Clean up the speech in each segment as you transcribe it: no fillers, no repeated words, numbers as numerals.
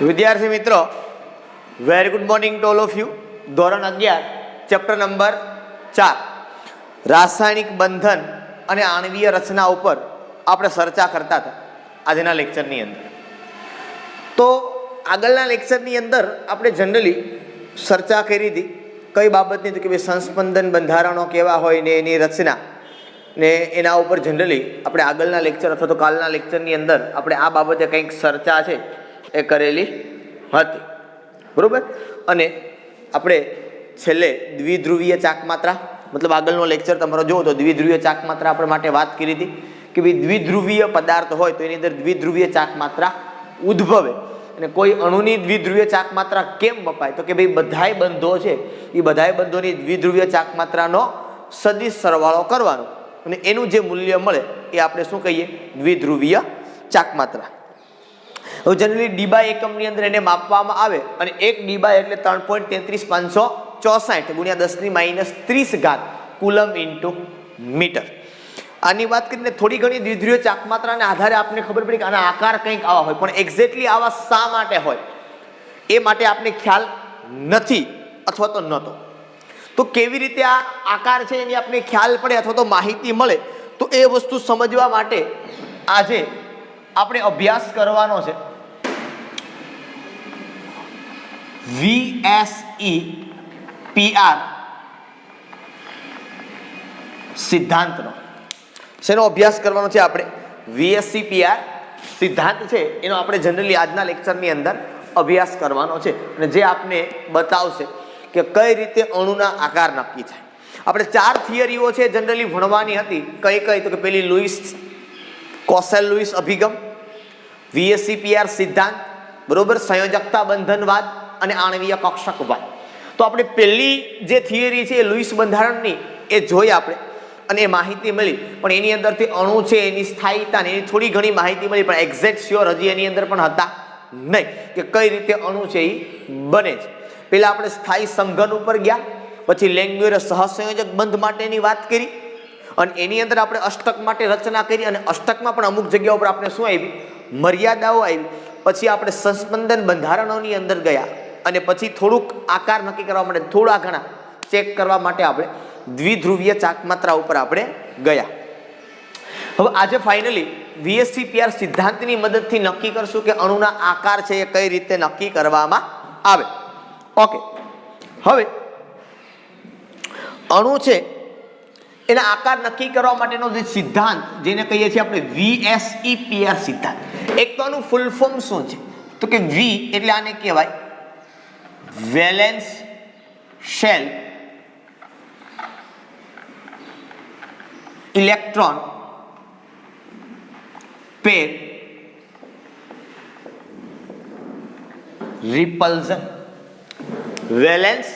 વિદ્યાર્થી મિત્રો, very good morning to all of you. ધોરણ 11 ચેપ્ટર નંબર 4 રાસાયણિક બંધન અને આણ્વીય રચના ઉપર આપણે ચર્ચા કરતા હતા આજના લેક્ચરની અંદર. તો આગળના લેક્ચરની અંદર આપણે જનરલી ચર્ચા કરી હતી કઈ બાબતની, તો કે ભાઈ સંસ્પંદન બંધારણો કેવા હોય ને એની રચના ને એના ઉપર જનરલી આપણે આગળના લેક્ચર અથવા તો કાલના લેક્ચરની અંદર આપણે આ બાબતે કંઈક ચર્ચા છે એ કરેલી હતી, બરોબર. અને આપણે છેલ્લે દ્વિધ્રુવીય ચાકમાત્રા, મતલબ આગળનો લેક્ચર તમારો જોવો તો દ્વિધ્રુવીય ચાકમાત્રા આપણે માટે વાત કરી હતી કે ભાઈ દ્વિધ્રુવીય પદાર્થ હોય તો એની અંદર દ્વિધ્રુવીય ચાકમાત્રા ઉદ્ભવે. અને કોઈ અણુની દ્વિધ્રુવીય ચાકમાત્રા કેમ મપાય, તો કે ભાઈ બધાય બંધો છે એ બધાય બંધોની દ્વિધ્રુવીય ચાકમાત્રાનો સદિશ સરવાળો કરવાનો અને એનું જે મૂલ્ય મળે એ આપણે શું કહીએ, દ્વિધ્રુવીય ચાકમાત્રા. હવે જનરલી ડીબા એકમની અંદર એને માપવામાં આવે અને 1 ડીબા એટલે 3.33564 ગુણ્યા 10⁻³ કુલમ ઇન્ટુ મીટર. આની વાત કરીને થોડી ઘણી દ્વિધ્રુવીય ચાકમાત્રાના આધારે આપણને ખબર પડી કે આના આકાર કંઈક આવા હોય, પણ એક્ઝેક્ટલી આવા શા માટે હોય એ માટે આપણે ખ્યાલ નથી અથવા તો નહોતો. તો કેવી રીતે આ આકાર છે એની આપણે ખ્યાલ પડે અથવા તો માહિતી મળે, તો એ વસ્તુ સમજવા માટે આજે આપણે અભ્યાસ કરવાનો છે VSEPR સિદ્ધાંતનો. શેનો અભ્યાસ કરવાનો છે આપણે? VSEPR સિદ્ધાંત છે એનો આપણે જનરલી આજના લેક્ચરની અંદર અભ્યાસ કરવાનો છે અને જે આપને બતાવશે કે કઈ રીતે અણુના આકાર નક્કી થાય. આપણે 4 થિયરીઓ છે જનરલી ભણવાની હતી. કઈ કઈ? તો કે પેલી લુઈસ કોસેલ લુઈસ અભિગમ, VSEPR સિદ્ધાંત, બરોબર, સંયોજકતા બંધનવાદ અને આણ્વીય કક્ષકવાદ. તો આપણે પહેલી જે થિયરી છે એ લુઈસ બંધારણની એ જોઈ આપણે અને એ માહિતી મળી, પણ એની અંદરથી અણુ છે એની સ્થાયીતા ને એની થોડી ઘણી માહિતી મળી, પણ એક્ઝેક્ટ શ્યોર હજી એની અંદર પણ હતા નહીં કે કઈ રીતે અણુ છે એ બને છે. પહેલા આપણે સ્થાયી સંઘન ઉપર ગયા, પછી લેંગ્વેરે સહસંયોજક બંધ માટેની વાત કરી અને એની અંદર આપણે અષ્ટક માટે રચના કરી અને અષ્ટકમાં પણ અમુક જગ્યાઓ પર આપણે શું આવી, મર્યાદાઓ આવી. પછી આપણે સંસ્પંદન બંધારણોની અંદર ગયા અને પછી થોડુંક આકાર નક્કી કરવા માટે થોડા ઘણા ચેક કરવા માટે આપણે દ્વિધ્રુવીય ચાકમાત્રા ઉપર આપણે ગયા. હવે આજે ફાઇનલી VSEPR સિદ્ધાંતની મદદથી નક્કી કરશું કે અણુના આકાર છે એ કઈ રીતે નક્કી કરવામાં આવે. ઓકે, હવે અણુ છે એના આકાર નક્કી કરવા માટેનો જે સિદ્ધાંત જેને કહીએ છીએ આપણે VSEPR સિદ્ધાંત. એક તો આનું ફૂલ ફોર્મ શું છે, તો કે V એટલે આને કહેવાય valence shell electron pair repulsion. Valence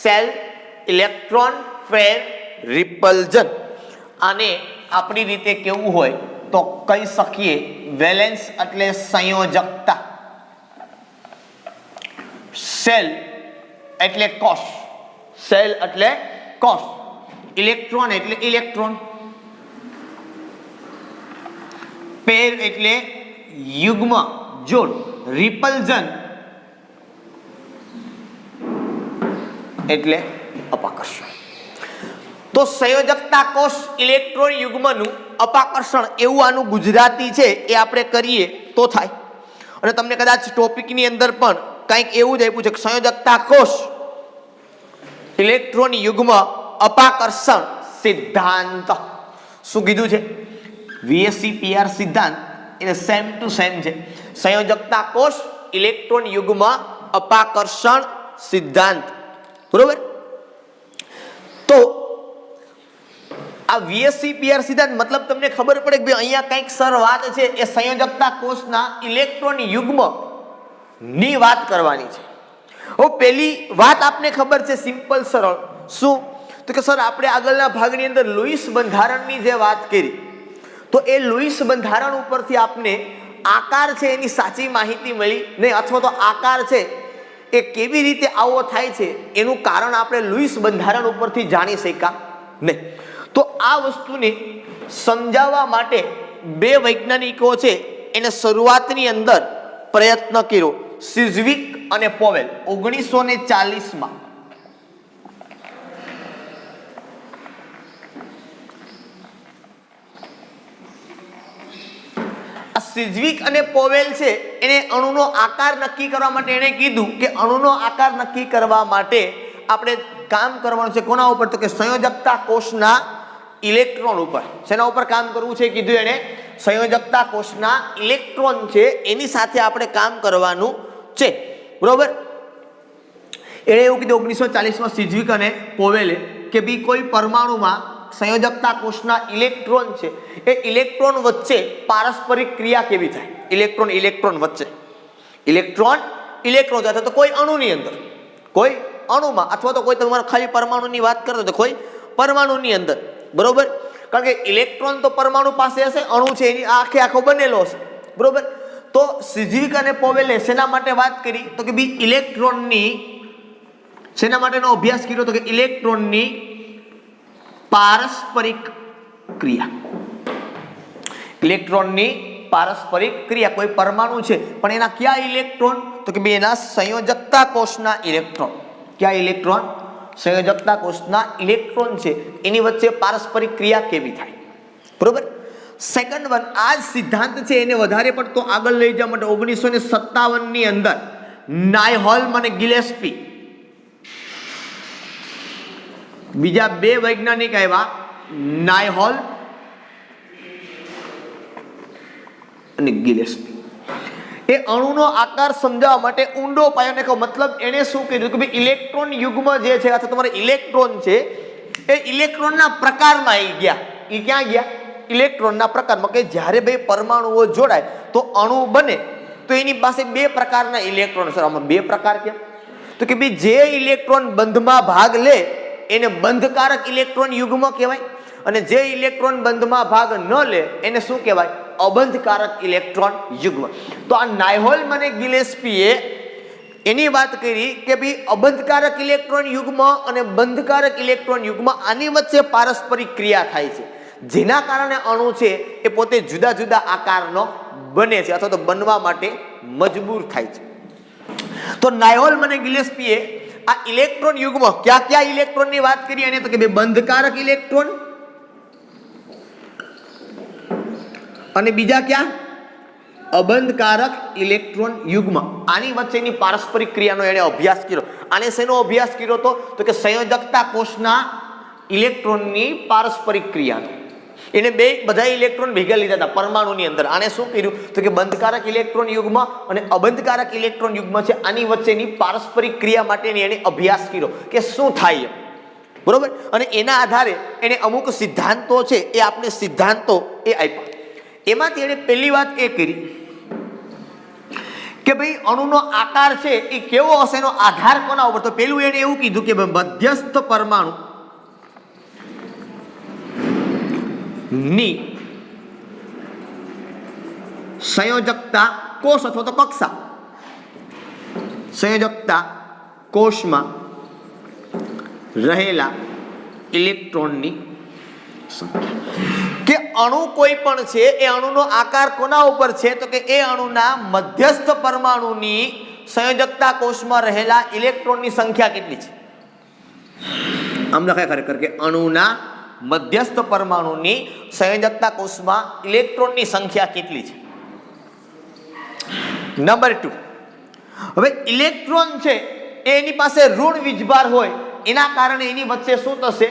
shell electron pair repulsion. આને આપણી રીતે કેવું હોય તો કહી શકીએ વેલેન્સ એટલે સંયોજકતા, શેલ એટલે કોષ, શેલ એટલે કોષ, ઇલેક્ટ્રોન એટલે ઇલેક્ટ્રોન, પેર એટલે યુગ્મ જોડ, રિપલ્ઝન એટલે અપાકર્ષણ. તો સંયોજકતા કોષ ઇલેક્ટ્રોન યુગ્મનું અપાકર્ષણ એવું આનું ગુજરાતી છે એ આપણે કરીએ તો થાય. અને તમને કદાચ ટોપિકની અંદર પણ કંઈક એવું જ આપ્યું છે કે સંયોજકતા કોષ ઇલેક્ટ્રોન યુગ્મ અપાકર્ષણ સિદ્ધાંત. શું કીધું છે? VSEPR સિદ્ધાંત એટલે સેમ ટુ સેમ છે. સંયોજકતા કોષ ઇલેક્ટ્રોન યુગ્મ અપાકર્ષણ સિદ્ધાંત, બરોબર. તો આ VSEPR સિદ્ધાંત મતલબ તમને ખબર પડે કે ભાઈ અહીંયા કંઈક સર વાત છે એ સંયોજકતા કોષના ઇલેક્ટ્રોન યુગ્મ ની વાત કરવાની છે. હવે પહેલી વાત આપને ખબર છે, સિમ્પલ સરળ. શું? તો કે સર આપણે આગળના ભાગની અંદર લુઈસ બંધારણની જે વાત કરી, તો એ લુઈસ બંધારણ ઉપરથી આપને આકાર છે એની સાચી માહિતી મળી નહીં, અથવા તો આકાર છે એ કેવી રીતે આવો થાય છે એનું કારણ આપણે લુઈસ બંધારણ ઉપરથી જાણી શક્યા નહીં. તો આ વસ્તુને સમજાવવા માટે બે વૈજ્ઞાનિકો છે એને શરૂઆતની અંદર પ્રયત્ન કર્યો. સિઝવિક અને પોવેલ 1940માં સિઝવિક અને પોવેલ છે એને અણુનો આકાર નક્કી કરવા માટે એને કીધું કે અણુનો આકાર નક્કી કરવા માટે આપણે કામ કરવાનું છે કોના ઉપર? તો કે સંયોજકતા કોષના ઇલેક્ટ્રોન ઉપર. શેના ઉપર કામ કરવું છે કીધું એને? સંયોજકતા કોષના ઇલેક્ટ્રોન છે એની સાથે આપણે કામ કરવાનું છે. બરોબર. એણે એવું કીધું 1940માં સિઝવિક અને પોવેલે કે ભઈ કોઈ પરમાણુમાં સંયોજકતા કોષના ઇલેક્ટ્રોન છે એ ઇલેક્ટ્રોન વચ્ચે પારસ્પરિક ક્રિયા કેવી થાય? ઇલેક્ટ્રોન વચ્ચે ઇલેક્ટ્રોન અથવા તો કોઈ અણુની અંદર, કોઈ અણુમાં અથવા તો કોઈ તમારે ખાલી પરમાણુની વાત કરતો તો કોઈ પરમાણુની અંદર. બરોબર. કારણ કે ઇલેક્ટ્રોન તો પરમાણુ પાસે હશે, અણુ છે એની આખો બનેલો હશે. બરોબર. તો સિઝવિક અને પોવેલે શેના માટે વાત કરી? તો કે ભઈ ઇલેક્ટ્રોનની શેના માટેનો અભ્યાસ કર્યો? તો કે ઇલેક્ટ્રોનની પારસ્પરિક ક્રિયા. ઇલેક્ટ્રોનની પારસ્પરિક ક્રિયા. કોઈ પરમાણુ છે પણ એના કયા ઇલેક્ટ્રોન? તો કે ભાઈ એના સંયોજકતા કોષના ઇલેક્ટ્રોન. કયા ઇલેક્ટ્રોન? સંયોજકતા કોષના ઇલેક્ટ્રોન છે એની વચ્ચે પારસ્પરિક ક્રિયા કેવી થાય? બરોબર. સેકન્ડ વન, આ સિદ્ધાંત છે એને વધારે પડતો આગળ લઈ જવા માટે 1957 ની અંદર નાયહોલ્મ અને ગિલેસ્પી બીજા બે વૈજ્ઞાનિક આવ્યા, નાયહોલ્મ અને ગિલેસ્પી. એ અણુનો આકાર સમજાવવા માટે ઊંડો પાયો નાખ્યો. મતલબ એને શું કીધું કે ભાઈ ઇલેક્ટ્રોન યુગ્મ જે છે અથવા તમારે ઇલેક્ટ્રોન છે એ ઇલેક્ટ્રોનના પ્રકારમાં આવી ગયા. એ ક્યાં ગયા? ઇલેક્ટ્રોનના પ્રકારમાં. કે જ્યારે બે પરમાણુઓ જોડાય તો અણુ બને તો એની પાસે બે પ્રકારના ઇલેક્ટ્રોન. સર આમાં બે પ્રકાર કેમ? તો કે ભાઈ જે ઇલેક્ટ્રોન બંધમાં ભાગ લે એને બંધકારક ઇલેક્ટ્રોન યુગ્મ કહેવાય અને જે ઇલેક્ટ્રોન બંધમાં ભાગ ન લે એને શું કહેવાય? અબંધકારક ઇલેક્ટ્રોન યુગ્મ. તો આ નાયહોલ્મ અને ગિલેસ્પીએ એની વાત કરી કે ભાઈ અબંધકારક ઇલેક્ટ્રોન યુગ્મ અને બંધકારક ઇલેક્ટ્રોન યુગ્મ આની વચ્ચે પારસ્પરિક ક્રિયા થાય છે જેના કારણે અણુ છે એ પોતે જુદા જુદા આકારનો બને છે અથવા તો બનવા માટે મજબૂર થાય છે. તો નાયહોલ્મ અને ગિલેસ્પીએ આ ઇલેક્ટ્રોન યુગ્મ કયા ઇલેક્ટ્રોનની વાત કરી? અને તો કે ભાઈ બંધકારક ઇલેક્ટ્રોન અને બીજા ક્યાં? અબંધકારક ઇલેક્ટ્રોન યુગ્મ. આની વચ્ચેની પારસ્પરિક ક્રિયાનો એને અભ્યાસ કર્યો. આને શેનો અભ્યાસ કર્યો તો કે સંયોજકતા કોષના ઇલેક્ટ્રોનની પારસ્પરિક ક્રિયાનો. એને બધા ઇલેક્ટ્રોન ભેગા લીધા હતા પરમાણુની અંદર. આને શું કર્યું તો કે બંધકારક ઇલેક્ટ્રોન યુગ્મ અને અબંધકારક ઇલેક્ટ્રોન યુગ્મ છે આની વચ્ચેની પારસ્પરિક ક્રિયા માટેની એને અભ્યાસ કર્યો કે શું થાય. બરોબર. અને એના આધારે એને અમુક સિદ્ધાંતો છે એ આપણે સિદ્ધાંતો એ આપ્યા. એમાંથી એને પહેલી વાત એ કરી કે ભાઈ અણુનો આકાર છે એ કેવો હશે, એનો આધાર કોના ઉપર? તો પેલું એને એવું કીધું કે મધ્યસ્થ પરમાણુ ની સંયોજકતા કોષ અથવા તો કક્ષા, સંયોજકતા કોષમાં રહેલા ઇલેક્ટ્રોનની સંખ્યા. કે અણુ કોઈ પણ છે એ અણુનો આકાર કોના ઉપર છે? તો કે એ અણુના મધ્યસ્થ પરમાણુની સંયોજકતા કોષમાં રહેલા ઇલેક્ટ્રોનની સંખ્યા કેટલી છે? આમ લખાય ખરેખર કે અણુના મધ્યસ્થ પરમાણુની સંયોજકતા કોષમાં ઇલેક્ટ્રોનની સંખ્યા કેટલી છે? નંબર 2, હવે ઇલેક્ટ્રોન છે એની પાસે ઋણ વીજભાર હોય એના કારણે એની વચ્ચે શું થશે?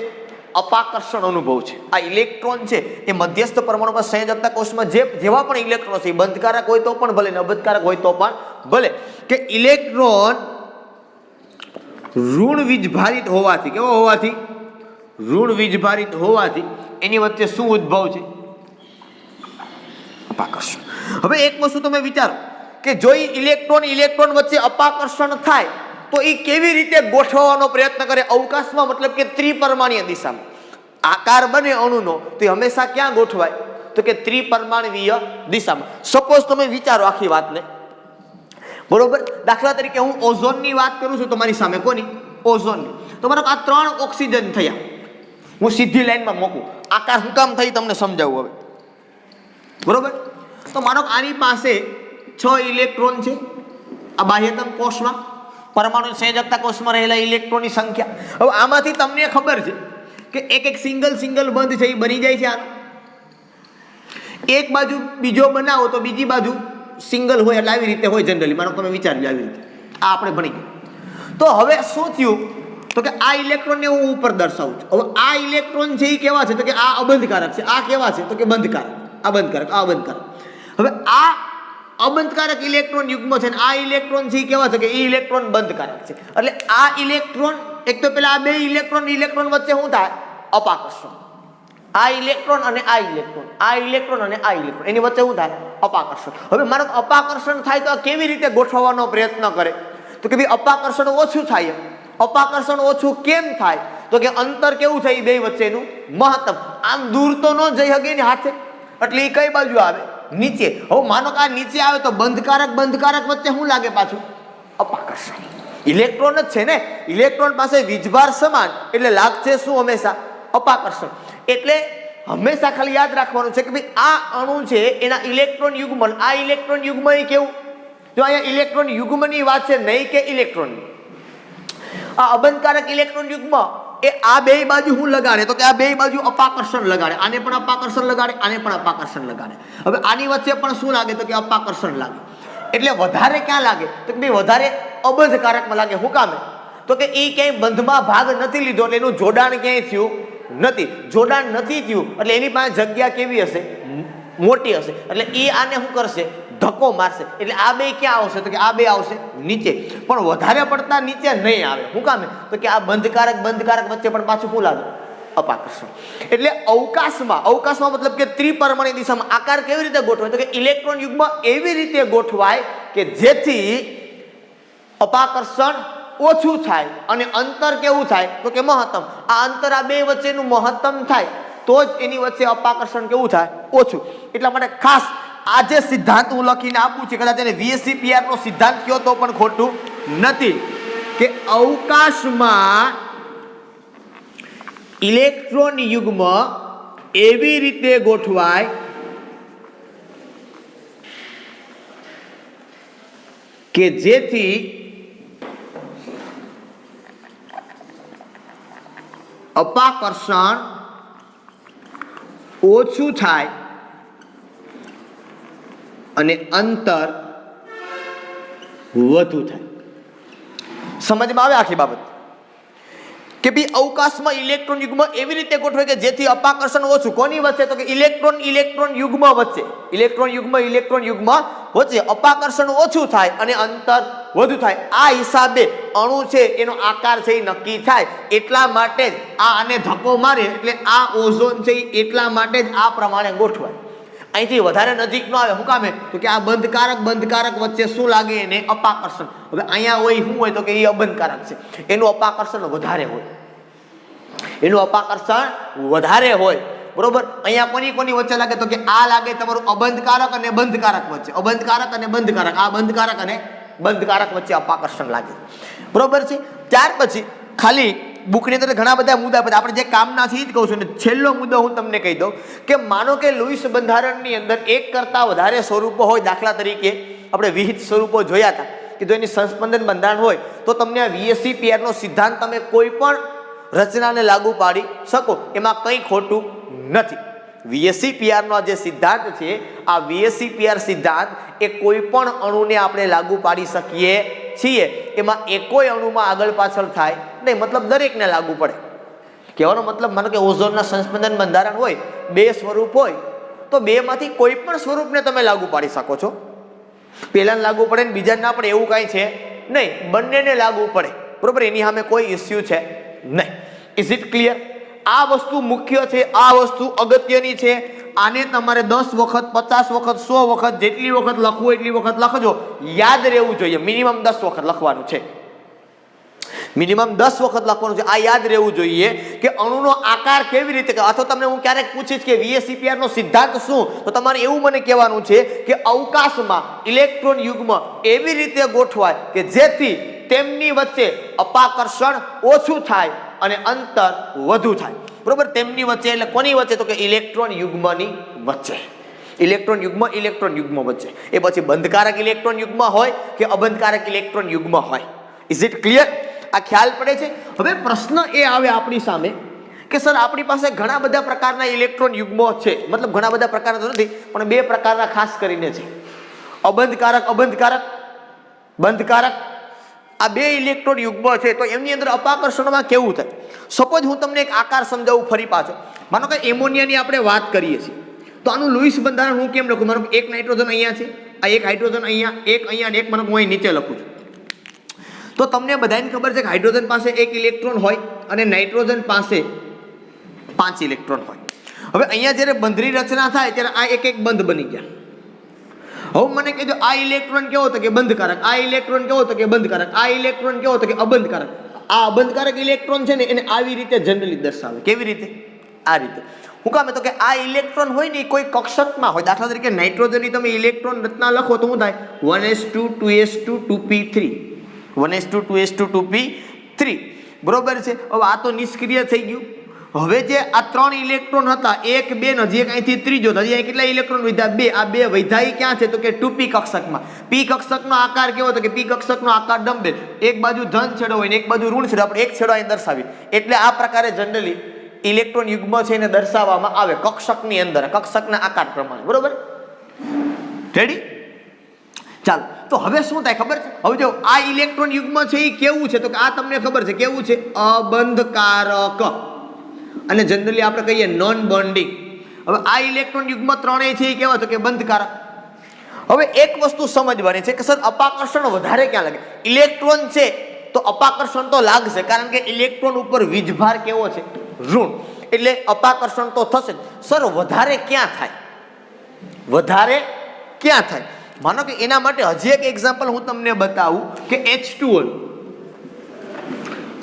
અપાકર્ષણ અનુભવ છે. આ ઇલેક્ટ્રોન છે એ મધ્યસ્થ પરમાણુ પર સંયોજકતા કોષમાં જેવા પણ ઇલેક્ટ્રોન છે બંધકારક હોય તો પણ ભલે ને અબંધકારક હોય તો પણ ભલે, કે ઇલેક્ટ્રોન ઋણ વીજભારિત હોવાથી, કેવો હોવાથી? ઋણ વીજભારિત હોવાથી એની વચ્ચે શું ઉદ્ભવ છે? અપાકર્ષણ. હવે એક વસ્તુ તમે વિચારો કે જો ઇલેક્ટ્રોન વચ્ચે અપાકર્ષણ થાય તો એ કેવી રીતે ગોઠવવાનો પ્રયત્ન કરે અવકાશમાં? મતલબ કે ત્રિપરમાણીય દિશામાં આકાર બને અણુનો તો એ હંમેશા ક્યાં ગોઠવાય? તો કે ત્રિપરમાણવીય દિશામાં. સપોઝ તમે વિચારો આખી વાતને. બરોબર. દાખલા તરીકે હું ઓઝોનની વાત કરું છું તમારી સામે. કોની? ઓઝોનની. તો મારો આ 3 ઓક્સિજન થયા, હું સીધી લાઈનમાં મૂકું. આકાર શું કામ થઈ તમને સમજાવું હવે. બરોબર. તો માનો આની પાસે 6 ઇલેક્ટ્રોન છે, આ બાહ્યતમ કોષમાં પરમાણુ સંયોજકતા કોષમાં રહેલા ઇલેક્ટ્રોનની સંખ્યા. હવે આમાંથી તમને ખબર છે કે એક એક સિંગલ બંધ છે એ બની જાય છે. આનો એક બાજુ બીજો બનાવો તો બીજી બાજુ સિંગલ હોય એટલે આવી રીતે હોય જનરલી. માનો તમે વિચારજો આવી રીતે. આ આપણે ભણી ગયા. તો હવે શું થયું તો કે આ ઇલેક્ટ્રોનને હું ઉપર દર્શાવું છું. હવે આ ઇલેક્ટ્રોન છે એ કેવા છે તો કે આ અબંધકારક છે. આ કેવા છે તો કે બંધકારક. આ બંધકારક, આ બંધકારક. હવે આ અબંધકારક ઇલેક્ટ્રોન યુગ્મ છે ને આ ઇલેક્ટ્રોન છે એ કેવા છે કે એ ઇલેક્ટ્રોન બંધકારક છે. એટલે આ ઇલેક્ટ્રોન એક તો પેલા આ બે ઇલેક્ટ્રોન વચ્ચે શું થાય? અપાકર્ષણ. આ ઇલેક્ટ્રોન અને આ ઇલેક્ટ્રોન, આ ઇલેક્ટ્રોન અને આ ઇલેક્ટ્રોન એની વચ્ચે શું થાય? અપાકર્ષણ. હવે મારો અપાકર્ષણ થાય તો આ કેવી રીતે ગોઠવવાનો પ્રયત્ન કરે તો કે ભાઈ અપાકર્ષણ ઓછું થાય. અપાકર્ષણ ઓછું કેમ થાય તો કે અંતર કેવું થાય એ બે વચ્ચેનું મહત્તમ. આમ દૂર તો ન જઈ શકે ને હાથે, એટલે એ કઈ બાજુ આવે? નીચે. હવે માનો કે આ નીચે આવે તો બંધકારક વચ્ચે શું લાગે પાછું? અપાકર્ષણ. ઇલેક્ટ્રોન જ છે ને, ઇલેક્ટ્રોન પાસે વીજભાર સમાન એટલે લાગશે શું? હંમેશા અપાકર્ષણ. એટલે હંમેશા ખાલી યાદ રાખવાનું છે કે ભાઈ આ અણુ છે એના ઇલેક્ટ્રોન યુગ્મન, આ ઇલેક્ટ્રોન યુગ્મ એ કેવું? જો અહીંયા ઇલેક્ટ્રોન યુગ્મની વાત છે, નહીં કે ઇલેક્ટ્રોનની. આ અબંધકારક ઇલેક્ટ્રોન યુગ્મ એ આ બે બાજુ શું લગાડે તો કે આ બે બાજુ અપાકર્ષણ લગાડે. આને પણ અપાકર્ષણ લગાડે, આને પણ અપાકર્ષણ લગાડે. હવે આની વચ્ચે પણ શું લાગે તો કે અપાકર્ષણ લાગે. એટલે વધારે ક્યાં લાગે તો કે ભાઈ વધારે અબંધકારકમાં લાગે. શું કામે તો કે એ ક્યાંય બંધમાં ભાગ નથી લીધો એટલે એનું જોડાણ ક્યાંય થયું નથી. જોડાણ નથી થયું એટલે એની પાસે જગ્યા કેવી હશે? મોટી હશે. એટલે એ આને શું કરશે? ધક્કો મારશે. એટલે આ બે ક્યાં આવશે તો કે આ બે આવશે નીચે. પણ વધારે પડતા નીચે નહીં આવે. શું કામે તો કે આ બંધકારક વચ્ચે પણ પાછું શું લાગે? અપાકર્ષણ. એટલે અવકાશમાં મતલબ કે ત્રિપરમાણીય દિશામાં આકાર કેવી રીતે ગોઠવાય તો કે ઇલેક્ટ્રોન યુગ્મ એવી રીતે ગોઠવાય કે જેથી અપાકર્ષણ ઓછું થાય અને અંતર કેવું થાય તો કે મહત્તમ. આ અંતર આ બે વચ્ચેનું મહત્તમ થાય તો જ એની વચ્ચે અપાકર્ષણ કેવું થાય? ઓછું. એટલા માટે ખાસ આ જે સિદ્ધાંત હું લખીને આપું છું, કદાચ એને VSEPR નો સિદ્ધાંત કયો તો પણ ખોટું નથી કે અવકાશમાં ઇલેક્ટ્રોન યુગ્મ એવી રીતે ગોઠવાય કે જેથી અપાકર્ષણ ઓછું થાય અને અંતર વધુ થાય. સમજમાં આવે આખી બાબત કે ભાઈ અવકાશમાં ઇલેક્ટ્રોન યુગ્મ એવી રીતે ગોઠવાય કે જેથી અપાકર્ષણ ઓછું. કોની વચ્ચે તો કે ઇલેક્ટ્રોન યુગ્મ વચ્ચે. ઇલેક્ટ્રોન યુગ્મ વચ્ચે અપાકર્ષણ ઓછું થાય અને અંતર વધુ થાય. આ હિસાબે અણુ છે એનો આકાર છે એ નક્કી થાય. એટલા માટે જ આને ધક્કો મારે એટલે આ ઓઝોન છે એટલા માટે જ આ પ્રમાણે ગોઠવાય. અહીંથી વધારે નજીક ન આવે. શું કામે તો કે આ બંધકારક વચ્ચે શું લાગે? એને અપાકર્ષણ. હવે અહીંયા હોય શું હોય તો કે એ અબંધકારક છે, એનું અપાકર્ષણ વધારે હોય. બરોબર. અહીંયા કોની વચ્ચે લાગે તો કે આ લાગે તમારું અબંધકારક અને બંધકારક વચ્ચે. અબંધકારક અને બંધકારક, આ બંધકારક અને બંધકારક વચ્ચે અપાકર્ષણ લાગે. બરોબર છે. ત્યાર પછી ખાલી બુકની અંદર ઘણા બધા મુદ્દા બધા આપણે જે કામના છે એ જ કહું છું. અને છેલ્લો મુદ્દો હું તમને કહી દઉં કે માનો કે લુઈસ બંધારણની અંદર એક કરતાં વધારે સ્વરૂપો હોય. દાખલા તરીકે આપણે વિહિત સ્વરૂપો જોયા હતા કે જો એની સંસ્પંદન બંધારણ હોય તો તમને આ VSEPR નો સિદ્ધાંત તમે કોઈ પણ રચનાને લાગુ પાડી શકો. એમાં કંઈ ખોટું નથી. VSEPR નો જે સિદ્ધાંત છે આ VSEPR સિદ્ધાંત એ કોઈ પણ અણુને આપણે લાગુ પાડી શકીએ છીએ. એમાં એકોય અણુમાં આગળ પાછળ થાય નહીં. મતલબ દરેકને લાગુ પડે. કહેવાનો મતલબ માનો કે ઓઝોનના સંસ્પંદન બંધારણ હોય, બે સ્વરૂપ હોય તો બેમાંથી કોઈ પણ સ્વરૂપને તમે લાગુ પાડી શકો છો. પહેલાને લાગુ પડે ને બીજાને ના પડે એવું કાંઈ છે નહીં. બંનેને લાગુ પડે. બરોબર. એની સામે કોઈ ઇસ્યુ છે નહીં. Is it clear? આ વસ્તુ મુખ્ય છે, આ વસ્તુ અગત્યની છે. આને તમારે 10 વખત 50 વખત 100 વખત જેટલી વખત લખવું એટલી વખત લખજો. યાદ રહેવું જોઈએ. મિનિમમ 10 વખત લખવાનું છે. આ યાદ રહેવું જોઈએ કે અણુનો આકાર કેવી રીતે. અથવા તમને હું ક્યારેક પૂછીશ કે VSEPR નો સિદ્ધાંત શું, તો તમારે એવું મને કહેવાનું છે કે અવકાશમાં ઇલેક્ટ્રોન યુગ્મ એવી રીતે ગોઠવાય કે જેથી તેમની વચ્ચે અપાકર્ષણ ઓછું થાય અને અંતર વધુ થાય. બરોબર. તેમની વચ્ચે એટલે કોની વચ્ચે તો કે ઇલેક્ટ્રોન યુગ્મની વચ્ચે. ઇલેક્ટ્રોન યુગ્મ વચ્ચે. એ પછી બંધકારક ઇલેક્ટ્રોન યુગ્મ હોય કે અબંધકારક ઇલેક્ટ્રોન યુગ્મ હોય. Is it clear? આ ખ્યાલ પડે છે. હવે પ્રશ્ન એ આવે આપણી સામે કે સર આપણી પાસે ઘણા બધા પ્રકારના ઇલેક્ટ્રોન યુગ્મો છે, મતલબ ઘણા બધા પ્રકારના તો નથી પણ બે પ્રકારના ખાસ કરીને છે, અબંધકારક બંધકારક. આ બે ઇલેક્ટ્રોન યુગ્મો છે તો એમની અંદર અપાકર્ષણમાં કેવું થાય? સપોઝ હું તમને એક આકાર સમજાવું ફરી પાછો. માનો કે એમોનિયાની આપણે વાત કરીએ છીએ તો આનું લુઈસ બંધારણ હું કેમ લખું? માનો એક નાઇટ્રોજન અહીંયા છે, આ એક હાઇડ્રોજન અહીંયા, એક અહીંયા અને એક માનો હું અહીં નીચે લખું છું. તો તમને બધાને ખબર છે કે હાઇડ્રોજન પાસે એક ઇલેક્ટ્રોન હોય અને નાઇટ્રોજન પાસે 5 ઇલેક્ટ્રોન હોય. હવે અહીંયા જ્યારે બંધની રચના થાય ત્યારે આ એક એક બંધ બની ગયા. હવે મને કહેજો આ ઇલેક્ટ્રોન કેવો હતો કે બંધકારક, આ ઇલેક્ટ્રોન કેવો હતો કે બંધકારક, આ ઇલેક્ટ્રોન કેવો હતો કે અબંધકારક. આ અબંધકારક ઇલેક્ટ્રોન છે ને એને આવી રીતે જનરલી દર્શાવે. કેવી રીતે? આ રીતે. હું કામ તો કે આ ઇલેક્ટ્રોન હોય ને એ કોઈ કક્ષકમાં હોય. દાખલા તરીકે નાઇટ્રોજનની તમે ઇલેક્ટ્રોન રચના લખો તો શું થાય? 1s2 2s2 2p3, 1s2 2s2 2p3. બરોબર છે. હવે આ તો નિષ્ક્રિય થઈ ગયું. હવે જે આ 3 ઇલેક્ટ્રોન હતા, 1 2 ને હજી એક અહીંથી ત્રીજો, હજી અહીં કેટલા ઇલેક્ટ્રોન વધ્યા? 2. આ 2 વધ્યા ક્યાં છે? તો કે 2p કક્ષકમાં. p કક્ષકનો આકાર કેવો હતો કે p કક્ષકનો આકાર ડમ્બેલ, એક બાજુ ધન છેડો હોય ને એક બાજુ ઋણ છેડો, આપણે એક છેડો અહીં દર્શાવી. એટલે આ પ્રકારે જનરલી ઇલેક્ટ્રોન યુગ્મ છે એને દર્શાવવામાં આવે કક્ષકની અંદર, કક્ષકના આકાર પ્રમાણે. બરોબર? રેડી? ચાલો, તો હવે શું થાય ખબર છે? હવે જો આ ઇલેક્ટ્રોન યુગ્મ છે એ કેવું છે? તો કે આ તમને ખબર છે કેવું છે? અબંધકારક અને જનરલી આપણે કહીએ નોન બોન્ડિંગ. હવે આ ઇલેક્ટ્રોન યુગ્મ ત્રણેય છે એ કેવા? તો કે બંધકારક. હવે એક વસ્તુ સમજવાની છે કે સર અપાકર્ષણ વધારે ક્યાં લાગે? ઇલેક્ટ્રોન છે તો અપાકર્ષણ તો લાગશે, કારણ કે ઇલેક્ટ્રોન ઉપર વીજભાર કેવો છે? ઋણ. એટલે અપાકર્ષણ તો થશે. સર વધારે ક્યાં થાય? વધારે ક્યાં થાય? માનો કે એના માટે હજી એક એક્ઝામ્પલ હું તમને બતાવું કે H2O,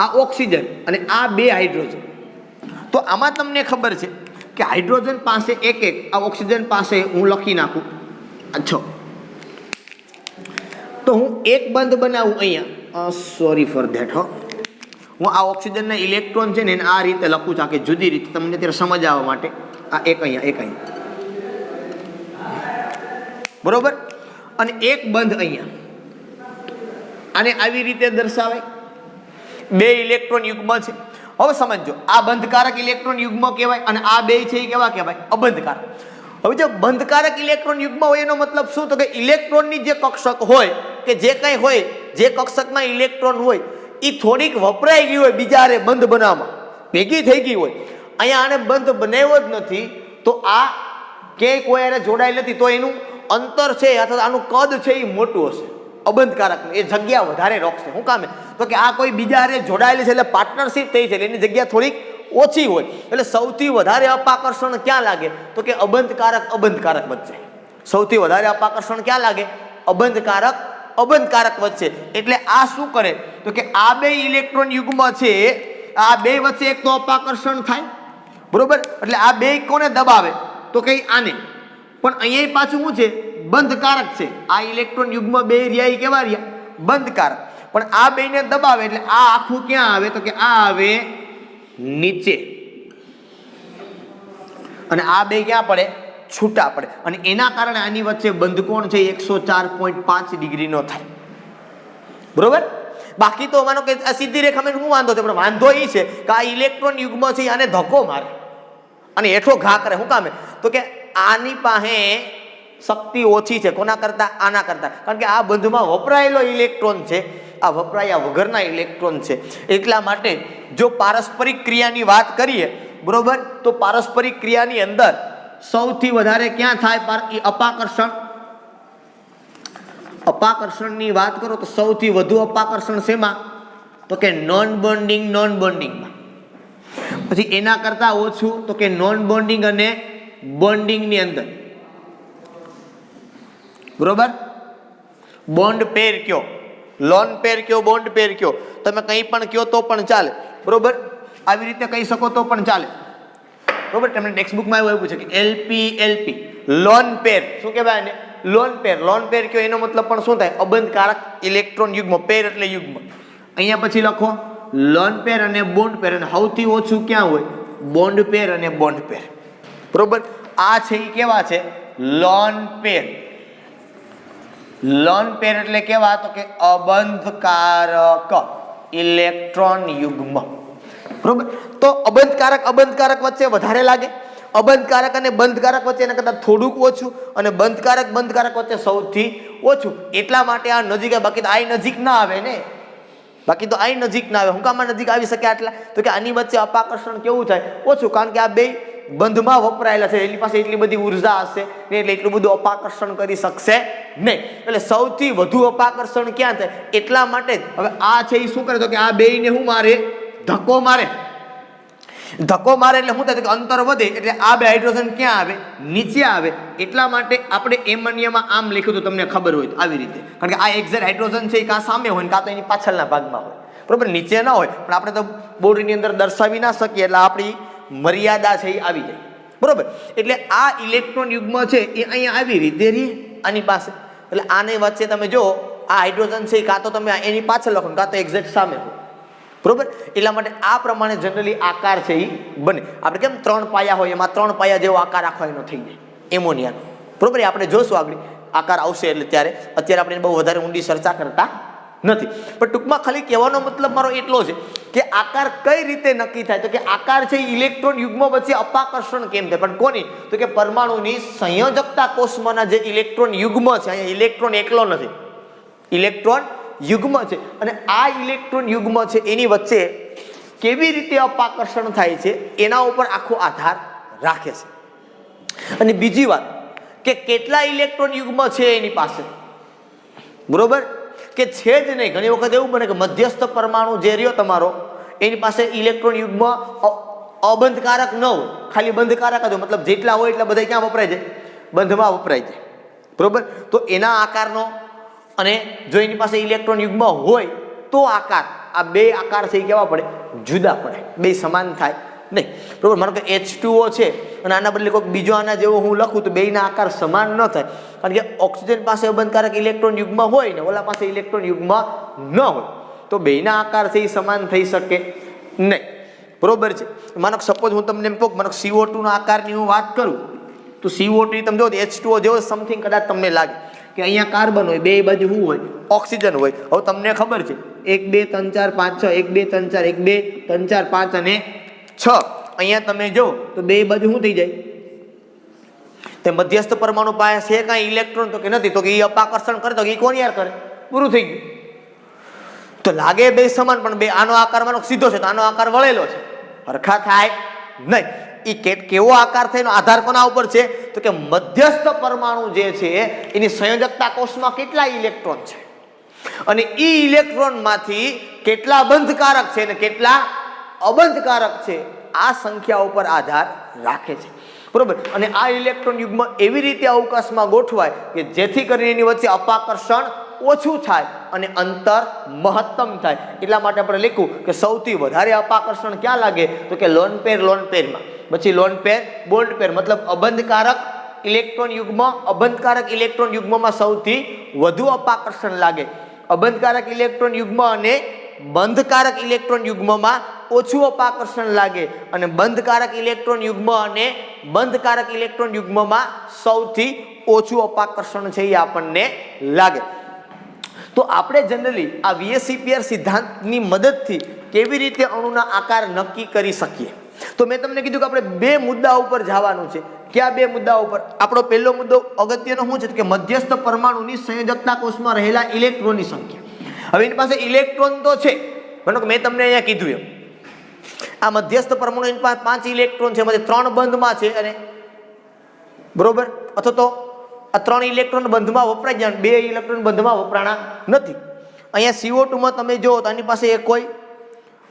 આ ઓક્સિજન અને આ 2 હાઇડ્રોજન. તો આમાં તમને ખબર છે કે હાઇડ્રોજન પાસે એક, આ ઓક્સિજન પાસે હું લખી નાખું 6. તો હું એક બંધ બનાવું અહીંયા, સોરી ફોર ધેટ. હું આ ઓક્સિજનના ઇલેક્ટ્રોન છે ને એને આ રીતે લખું છું, કે જુદી રીતે તમને અત્યારે સમજ આવવા માટે. આ એક અહીંયા, એક અહીંયા. બરોબર? અને એક બંધ અહીંયા. આને આવી રીતે દર્શાવાય. 2 ઇલેક્ટ્રોન યુગ્મ છે. હવે સમજો, આ બંધકારક ઇલેક્ટ્રોન યુગ્મ કહેવાય અને આ 2 છે એ કેવા કહેવાય? અબંધકારક. હવે જો બંધકારક ઇલેક્ટ્રોન યુગ્મ હોય એનો મતલબ શું? તો કે ઇલેક્ટ્રોનની જે કક્ષક હોય કે જે કંઈ હોય, જે કક્ષકમાં ઇલેક્ટ્રોન હોય એ થોડીક વપરાઈ ગઈ હોય, બીજા હારે બંધ બનાવવામાં ભેગી થઈ ગઈ હોય. અહીંયા આને બંધ બનાવ્યો જ નથી તો આ ક્યાંય કોઈ હારે જોડાયેલ નથી, તો એનું અંતર છે અથવા આનું કદ છે એ મોટું હશે. અબંધકારકનું એ જગ્યા વધારે રોકશે. શું કામે? તો કે આ કોઈ બીજા હારે જોડાયેલી છે એટલે પાર્ટનરશિપ થઈ છે, એની જગ્યા થોડીક ઓછી હોય. એટલે સૌથી વધારે અપાકર્ષણ ક્યાં લાગે? તો કે અબંધકારક વચ્ચે. સૌથી વધારે અપાકર્ષણ ક્યાં લાગે? અબંધકારક વચ્ચે. એટલે આ શું કરે? તો કે આ 2 ઇલેક્ટ્રોન યુગ્મ છે, આ 2 વચ્ચે એક તો અપાકર્ષણ થાય. બરોબર? એટલે આ 2 કોને દબાવે? તો કે આને. પણ અહીંયા પાછું શું છે? બંધકારક છે. આ ઇલેક્ટ્રોન યુગ્મ 2 રહ્યા એ કેવા રહ્યા? બંધકારક. પણ આ 2 ને દબાવે એટલે આ આખું ક્યાં આવે? તો કે આ આવે નીચે અને આ 2 ક્યાં પડે? છૂટા પડે. અને એના કારણે આની વચ્ચે બંધકોણ છે 104.5 ડિગ્રીનો થાય. બરોબર? બાકી તો માનો કે આ સીધી રેખામાં શું વાંધો છે? પણ વાંધો એ છે કે આ ઇલેક્ટ્રોન યુગ્મ છે આને ધક્કો મારે અને હેઠો ઘા કરે. શું કામે? તો કે આની પાસે શક્તિ ઓછી છે કોના કરતા? આના કરતા. કારણ કે આ બંધમાં વપરાયેલો ઇલેક્ટ્રોન છે, આ વપરાયા વગરના ઇલેક્ટ્રોન છે. એટલા માટે જો પારસ્પરિક ક્રિયાની વાત કરીએ, બરોબર, તો પારસ્પરિક ક્રિયાની અંદર સૌથી વધારે ક્યાં થાય? અપાકર્ષણ. અપાકર્ષણની વાત કરો તો સૌથી વધુ અપાકર્ષણ શેમાં? તો કે નોન બોન્ડિંગમાં. પછી એના કરતા ઓછું તો કે નોન બોન્ડિંગ અને બોન્ડિંગની અંદર. બરોબર? બોન્ડ પેર કયો, લોન પેર કયો, બોન્ડ પેર કયો, તમે કંઈ પણ કયો તો પણ ચાલે. બરોબર? આવી રીતે કહી શકો તો પણ ચાલે. બરોબર? તમને ટેક્સ્ટબુકમાં એવું પૂછે કે LP લોન પેર. શું કહેવાય એને? લોન પેર કયો એનો મતલબ પણ શું થાય? અબંધકારક ઇલેક્ટ્રોન યુગ્મ. પેર એટલે યુગ્મ. અહીંયા પછી લખો લોન પેર અને બોન્ડ પેર. અને સૌથી ઓછું ક્યાં હોય? બોન્ડ પેર અને બોન્ડ પેર. બરોબર? આ છે એ કેવા છે? Lone pair. લોન પેર એટલે કેવા? તો કે અબંધકારક ઇલેક્ટ્રોન યુગ્મ. બરોબર. તો અબંધકારક વચ્ચે વધારે લાગે, અબંધકારક અને બંધકારક વચ્ચે એના કરતાં થોડુંક ઓછું, અને બંધકારક વચ્ચે સૌથી ઓછું. એટલા માટે આ નજીક આવે, બાકી તો આ નજીક ના આવે ને, બાકી તો આ નજીક ના આવે. હું કામ નજીક આવી શકે આટલા? તો કે આની વચ્ચે અપાકર્ષણ કેવું થાય? ઓછું, કારણ કે આ બે બંધમાં વપરાયેલા છે, એની પાસે એટલી બધી ઉર્જા હશે ને, એટલે એટલું બધું અપાકર્ષણ કરી શકશે નહીં. એટલે સૌથી વધુ અપાકર્ષણ ક્યાં થાય? એટલા માટે હવે આ છે એ શું કરે? તો કે આ બેયને શું મારે? ધક્કો મારે. ધક્કો મારે એટલે શું થાય? કે અંતર વધે, એટલે આ બે હાઇડ્રોજન ક્યાં આવે? નીચે આવે. એટલા માટે આપણે એમોનિયામાં આમ લખ્યું તો તમને ખબર હોય તો આવી રીતે, કારણ કે આ એક્ઝેક્ટ હાઇડ્રોજન છે એ કાં સામે હોય ને કાં તો એની પાછળના ભાગમાં હોય. બરોબર, નીચે ના હોય, પણ આપણે તો બોર્ડની અંદર દર્શાવી ના શકીએ, એટલે આપણી મર્યાદા છે એ આવી જાય. બરોબર, એટલે આ ઇલેક્ટ્રોન યુગ્મ છે એ અહીંયા આવી રીતે રહી આની પાસે. એટલે આની વચ્ચે તમે જો આ હાઇડ્રોજન છે કાં તો તમે એની પાછળ લખો કાં તો એક્ઝેક્ટ સામે હોય. બરોબર, એટલા માટે આ પ્રમાણે જનરલી આકાર છે એ બને. આપણે કેમ 3 પાયા હોય, એમાં 3 પાયા જેવો આકાર આખો એનો થઈ જાય એમોનિયાનો. બરોબર, આપણે જોશું આગળ આકાર આવશે એટલે ત્યારે. અત્યારે આપણે બહુ વધારે ઊંડી ચર્ચા કરતા નથી, પણ ટૂંકમાં ખાલી કહેવાનો મતલબ મારો એટલો છે કે આકાર કઈ રીતે નક્કી થાય? તો કે આકાર છે ઇલેક્ટ્રોન યુગ્મ વચ્ચે અપાકર્ષણ કેમ થાય? પણ કોની? તો કે પરમાણુની સંયોજકતા કોષમાંના જે ઇલેક્ટ્રોન યુગ્મ છે, અહીંયા ઇલેક્ટ્રોન એકલો નથી, ઇલેક્ટ્રોન યુગ્મ છે, અને આ ઇલેક્ટ્રોન યુગ્મ છે એની વચ્ચે કેવી રીતે અપાકર્ષણ થાય છે એના ઉપર આખો આધાર રાખે છે. અને બીજી વાત કે કેટલા ઇલેક્ટ્રોન યુગ્મ છે એની પાસે. બરોબર, કે છે જ નહીં. ઘણી વખત એવું બને કે મધ્યસ્થ પરમાણુ જે રહ્યો તમારો, એની પાસે ઇલેક્ટ્રોન યુગ્મ અબંધકારક ન હોય, ખાલી બંધકારક જ હોય. મતલબ જેટલા હોય એટલા બધા ક્યાં વપરાય જાય? બંધમાં વપરાય જાય. બરોબર, તો એના આકારનો અને જો એની પાસે ઇલેક્ટ્રોન યુગ્મ હોય તો આકાર, આ બે આકાર છે એ કેવા પડે? જુદા પડે, બે સમાન થાય નહીં. બરોબર, માનો કે H2O છે અને આના બદલે કોઈક બીજો આના જેવો હું લખું તો બેયના આકાર સમાન ન થાય, કારણ કે ઓક્સિજન પાસે અબંધકારક ઇલેક્ટ્રોન યુગ્મ હોય ને ઓલા પાસે ઇલેક્ટ્રોન યુગ્મ ન હોય, તો બેયના આકાર છે એ સમાન થઈ શકે નહીં. બરોબર છે. માનો કે સપોઝ હું તમને એમ કહું, માનો CO2 ના આકારની હું વાત કરું તો CO2 તમે જો H2O જેવો સમથિંગ કદાચ તમને લાગે કે અહીંયા કાર્બન હોય, બે બાજુ શું હોય? ઓક્સિજન હોય. હવે તમને ખબર છે 1 2 3 4 5 6, 1 2 3 4, 1 2 3 4 5 અને 6. અહીંયા તમે જો તો બે બાજુ શું થઈ જાય? તે મધ્યસ્થ પરમાણુ પાસે છે કાંઈ ઇલેક્ટ્રોન? તો કે નથી. તો કે એ અપાકર્ષણ કરે તો એ કોણ યાર કરે? પૂરું થઈ ગયું. તો લાગે બે સમાન, પણ બે આનો આકાર માનો સીધો છે તો આનો આકાર વળેલો છે, હરખા થાય નહીં. એ કેવો આકાર થાય એનો આધાર કોના ઉપર છે? તો કે મધ્યસ્થ પરમાણુ જે છે એની સંયોજકતા કોષમાં કેટલા ઇલેક્ટ્રોન છે અને એ ઇલેક્ટ્રોનમાંથી કેટલા બંધકારક છે અને કેટલા અબંધકારક છે, આ સંખ્યા ઉપર આધાર રાખે છે. બરોબર, અને આ ઇલેક્ટ્રોન યુગ્મ એવી રીતે અવકાશમાં ગોઠવાય કે જેથી કરીને એની વચ્ચે અપાકર્ષણ ઓછું થાય અને અંતર મહત્તમ થાય. એટલા માટે આપણે લખ્યું કે સૌથી વધારે અપાકર્ષણ ક્યાં લાગે? તો કે લોન પેરમાં, પછી લોન પેર, બોન્ડ પેર, મતલબ અબંધકારક ઇલેક્ટ્રોન યુગ્મ, અબંધકારક ઇલેક્ટ્રોન યુગ્મમાં સૌથી વધુ અપાકર્ષણ લાગે. અબંધકારક ઇલેક્ટ્રોન યુગ્મ અને બંધકારક ઇલેક્ટ્રોન યુગ્મમાં ઓછું અપાકર્ષણ લાગે, અને બંધકારક ઇલેક્ટ્રોન યુગ્મ અને બંધકારક ઇલેક્ટ્રોન યુગ્મમાં સૌથી ઓછું અપાકર્ષણ છે એ આપણને લાગે. તો આપણે જનરલી આ VSEPR સિદ્ધાંતની મદદથી કેવી રીતે અણુના આકાર નક્કી કરી શકીએ? તો મેં તમને કીધું કે આપણે બે મુદ્દા ઉપર જવાનું છે. કયા બે મુદ્દાઓ ઉપર? આપણો પહેલો મુદ્દો અગત્યનો શું છે કે મધ્યસ્થ પરમાણુની સંયોજકતા કોષમાં રહેલા ઇલેક્ટ્રોનની સંખ્યા. હવે એની પાસે ઇલેક્ટ્રોન તો છે, માનો કે મેં તમને અહીંયા કીધું એમ આ મધ્યસ્થ પરમાણુ એની પાસે 5 ઇલેક્ટ્રોન છે, એમાંથી 3 બંધમાં છે, અને બરોબર, અથવા તો આ 3 ઇલેક્ટ્રોન બંધમાં વપરાય જાય, 2 ઇલેક્ટ્રોન બંધમાં વપરાણા નથી. અહીંયા CO2 માં તમે જો તો આની પાસે એક કોઈ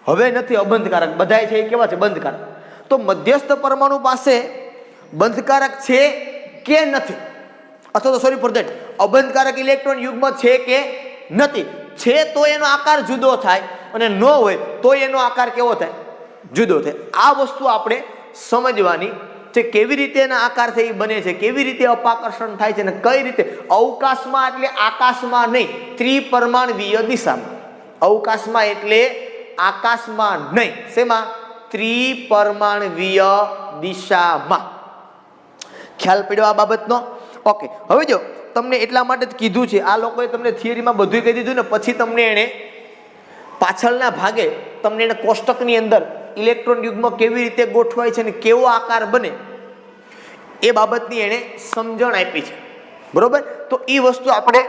હવે નથી અબંધકારક, બધાય છે એ કેવા છે? બંધકારક. તો મધ્યસ્થ પરમાણુ પાસે બંધકારક છે કે નથી, અથવા તો સોરી ફોર ધેટ અબંધકારક ઇલેક્ટ્રોન યુગ્મ છે કે નથી? છે તો એનો આકાર જુદો થાય, અને ન હોય તો એનો આકાર કેવો થાય? જુદો થાય. આ વસ્તુ આપણે સમજવાની છે, કેવી રીતે એના આકાર છે એ બને છે, કેવી રીતે અપાકર્ષણ થાય છે, અને કઈ રીતે અવકાશમાં, એટલે આકાશમાં નહીં, ત્રિપરમાણવીય દિશામાં. અવકાશમાં એટલે આકાશમાં નહીં, શેમાં? ત્રિપરમાણવીય દિશામાં. ખ્યાલ પડ્યો આ બાબતનો? ઓકે, હવે જો તમને એટલા માટે જ કીધું છે, આ લોકોએ તમને થિયરીમાં બધું કહી દીધું ને, પછી તમને એણે પાછળના ભાગે તમને એને કોષ્ટકની અંદર ઇલેક્ટ્રોન યુગ્મ કેવી રીતે ગોઠવાય છે અને કેવો આકાર બને એ બાબતની એણે સમજણ આપી છે, બરોબર. તો એ વસ્તુ આપણે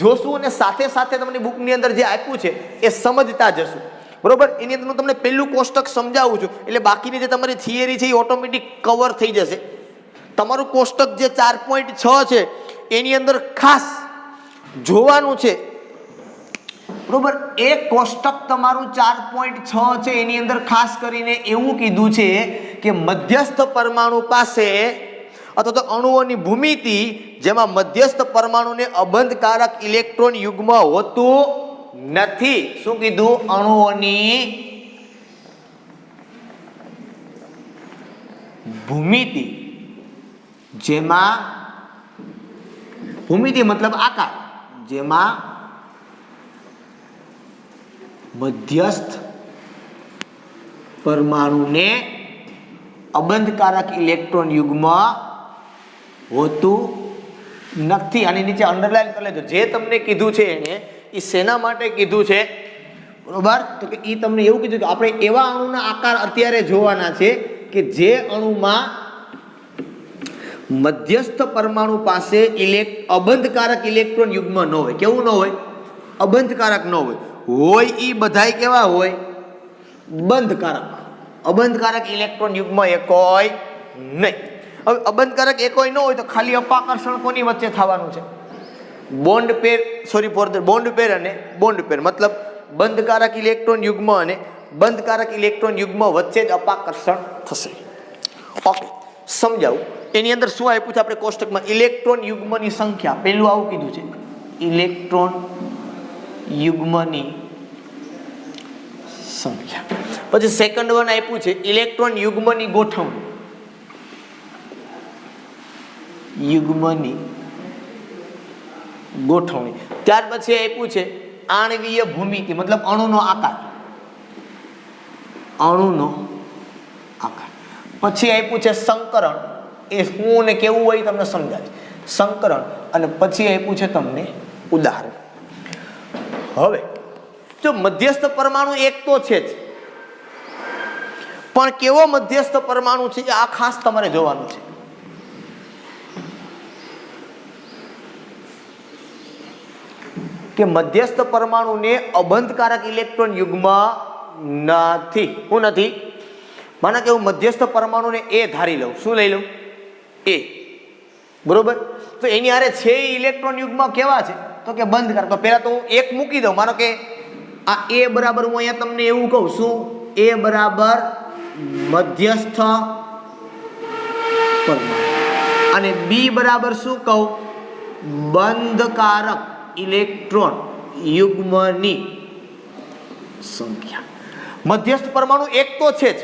જોશું અને સાથે સાથે તમને બુકની અંદર જે આપ્યું છે એ સમજતા જશું, બરોબર. એની અંદર હું તમને પહેલું કોષ્ટક સમજાવું છું, એટલે બાકીની જે તમારી થિયરી છે એ ઓટોમેટિક કવર થઈ જશે. તમારું કોષ્ટક જે 4.6 છે એની અંદર ખાસ જોવાનું છે, બરોબર. એક કોષ્ટક તમારું 4.6 છે એની અંદર ખાસ કરીને એવું કીધું છે કે મધ્યસ્થ પરમાણુ પાસે અથવા તો અણુઓની ભૂમિતિ જેમાં મધ્યસ્થ પરમાણુને અબંધકારક ઇલેક્ટ્રોન યુગ્મ હોતું નથી. શું કીધું? અણુઓની ભૂમિતિ જેમાં, ભૂમિતિ મતલબ આકાર, જેમાં મધ્યસ્થ પરમાણુને અબંધકારક ઇલેક્ટ્રોન યુગ્મ હોતું નથી. આની નીચે અંડરલાઈન કરી લેજો. જે તમને કીધું છે એને એ શેના માટે કીધું છે, બરોબર? તો કે એ તમને એવું કીધું કે આપણે એવા અણુના આકાર અત્યારે જોવાના છે કે જે અણુમાં મધ્યસ્થ પરમાણુ પાસે અબંધકારક ઇલેક્ટ્રોન યુગ્મ ન હોય. કેવું ન હોય? અબંધકારક ન હોય. હોય એ બધાય કેવા હોય? બંધકારક. અબંધકારક ઇલેક્ટ્રોન યુગ્મ એકોય નહીં. હવે અબંધકારક એકોય ન હોય તો ખાલી અપાકર્ષણ કોની વચ્ચે થવાનું છે? Bond pair, sorry for the bond pair અને બોન્ડ પેર, મતલબ બંધકારક ઇલેક્ટ્રોન યુગ્મ અને બંધકારક ઇલેક્ટ્રોન યુગ્મ વચ્ચે જ અપાકર્ષણ થશે. ઓકે, સમજાવું. એની અંદર શું આપ્યું છે આપણે કોષ્ટકમાં? ઇલેક્ટ્રોન યુગ્મની સંખ્યા. પહેલું આવું કીધું છે, ઇલેક્ટ્રોન યુગ્મની સંખ્યા. પછી સેકન્ડ વન આપ્યું છે ઇલેક્ટ્રોન યુગ્મની ગોઠવણી. યુગ્મની ગોઠવણી. ત્યાર પછી આપ્યું છે આણ્વીય ભૂમિતિ, મતલબ અણુનો આકાર. અણુનો આકાર. પછી આપ્યું છે સંકરણ. એ શું ને કેવું હોય તમને સમજાય. સંકરણ. અને પછી આપ્યું છે તમને ઉદાહરણ. હવે જો મધ્યસ્થ પરમાણુ એક તો છે જ, પણ કેવો મધ્યસ્થ પરમાણુ છે આ ખાસ તમારે જોવાનું છે. કે મધ્યસ્થ પરમાણુને અબંધકારક ઇલેક્ટ્રોન યુગ્મ નથી. હું નથી માના કે હું મધ્યસ્થ પરમાણુને એ ધારી લઉં. શું લઈ લઉં? એ, બરોબર. તો એની હારે છે ઇલેક્ટ્રોન યુગ્મ કેવા છે? તો કે બંધકારક. તો પહેલા તો હું એક મૂકી દઉં. માનો કે આ એ બરાબર, હું અહીંયા તમને એવું કહું, શું? એ બરાબર મધ્યસ્થ પરમાણુ અને બી બરાબર શું કહું? બંધકારક ઇલેક્ટ્રોન યુગ્મની સંખ્યા. મધ્યસ્થ પરમાણુ એક તો છે જ.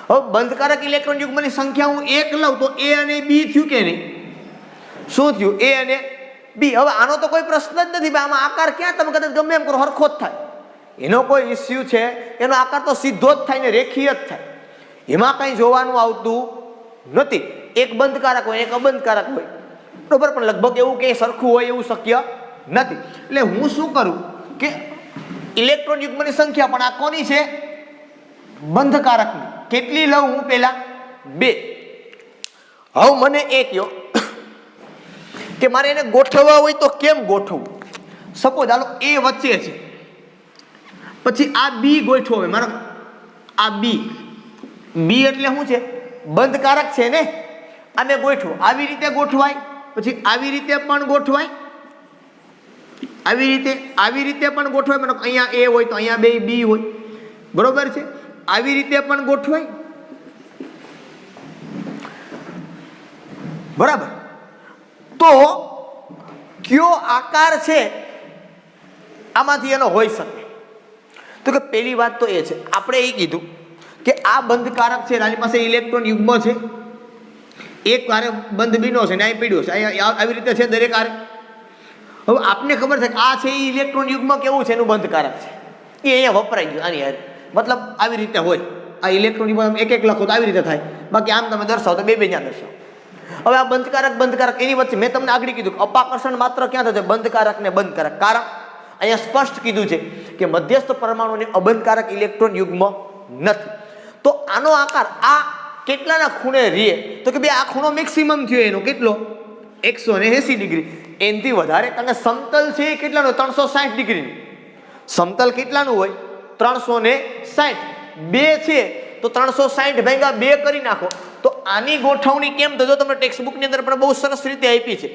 હવે બંધકારક ઇલેક્ટ્રોન યુગ્મની સંખ્યા હું એક લઉં તો એ અને બી થયું કે નહીં? શું થયું? એ અને બી. હવે આનો તો કોઈ પ્રશ્ન જ નથી. આમાં આકાર ક્યાં તમે કદાચ ગમે એમ કરો હરખો જ થાય. એનો કોઈ ઇસ્યુ છે? એનો આકાર તો સીધો જ થાય ને રેખીય જ થાય. એમાં કંઈ જોવાનું આવતું નથી. એક બંધકારક હોય, એક અબંધકારક હોય, બરોબર. પણ લગભગ એવું કે સરખું હોય એવું શક્ય નથી. એટલે હું શું કરું કે ઇલેક્ટ્રોન યુગ્મની સંખ્યા પણ આ કોની છે? બંધકારકની. કેટલી લઉં હું? પહેલા 2. હવે મને એ કહો કે મારે એને ગોઠવવા હોય તો કેમ ગોઠવવું? સપોઝ હાલો એ વચ્ચે છે, પછી આ બી ગોઠવો હોય. મારો આ બી, બી એટલે શું છે? બંધકારક છે ને. આને ગોઠવો. આવી રીતે ગોઠવાય, પછી આવી રીતે પણ ગોઠવાય, આવી રીતે પણ ગોઠવાય. મને અહીંયા એ હોય તો અહીંયા બે બી હોય, બરોબર છે. આવી રીતે પણ ગોઠવાય, બરાબર. તો કયો આકાર છે આમાંથી એનો હોઈ શકે? તો કે પહેલી વાત તો એ છે, આપણે એ કીધું કે આ બંધકારક છે, આની પાસે ઇલેક્ટ્રોન યુગ્મ છે. એક આરે બંધ બીનો છે ને અહીં પીડ્યો છે, અહીંયા આવી રીતે છે દરેક આરે. હવે આપને ખબર છે કે આ છે એ ઇલેક્ટ્રોન યુગ્મ કેવું છે? એનું બંધકારક છે. એ અહીંયા વપરાઈ ગયું આની હારે. મતલબ આવી રીતે હોય. આ ઇલેક્ટ્રોન યુગ્મ એક એક લખો તો આવી રીતે થાય. બાકી આમ તમે દર્શાવો તો બે બે જ્યાં દર્શાવો. હવે આ બંધકારક એની વચ્ચે મેં તમને આગળ કીધું અપાકર્ષણ માત્ર ક્યાં થશે? બંધકારક ને બંધકારક. કારણ અહીંયા સ્પષ્ટ કીધું છે કે મધ્યસ્થ પરમાણુને અબંધકારક ઇલેક્ટ્રોન યુગ્મ નથી. તો આનો આકાર આ કેટલાના ખૂણે રહે? તો કે ભાઈ આ ખૂણો મેક્સિમમ થયો એનો કેટલો? 180 ડિગ્રી. એનાથી વધારે, કારણ કે સમતલ છે એ કેટલાનો? 360 ડિગ્રીનું. સમતલ કેટલાનું હોય? 360. 2 છે તો 360 ભાગ્યા 2 કરી નાખો. તો આની ગોઠવણી કેમ થશે? તમને ટેક્સ્ટ બુકની અંદર પણ બહુ સરસ રીતે આપી છે,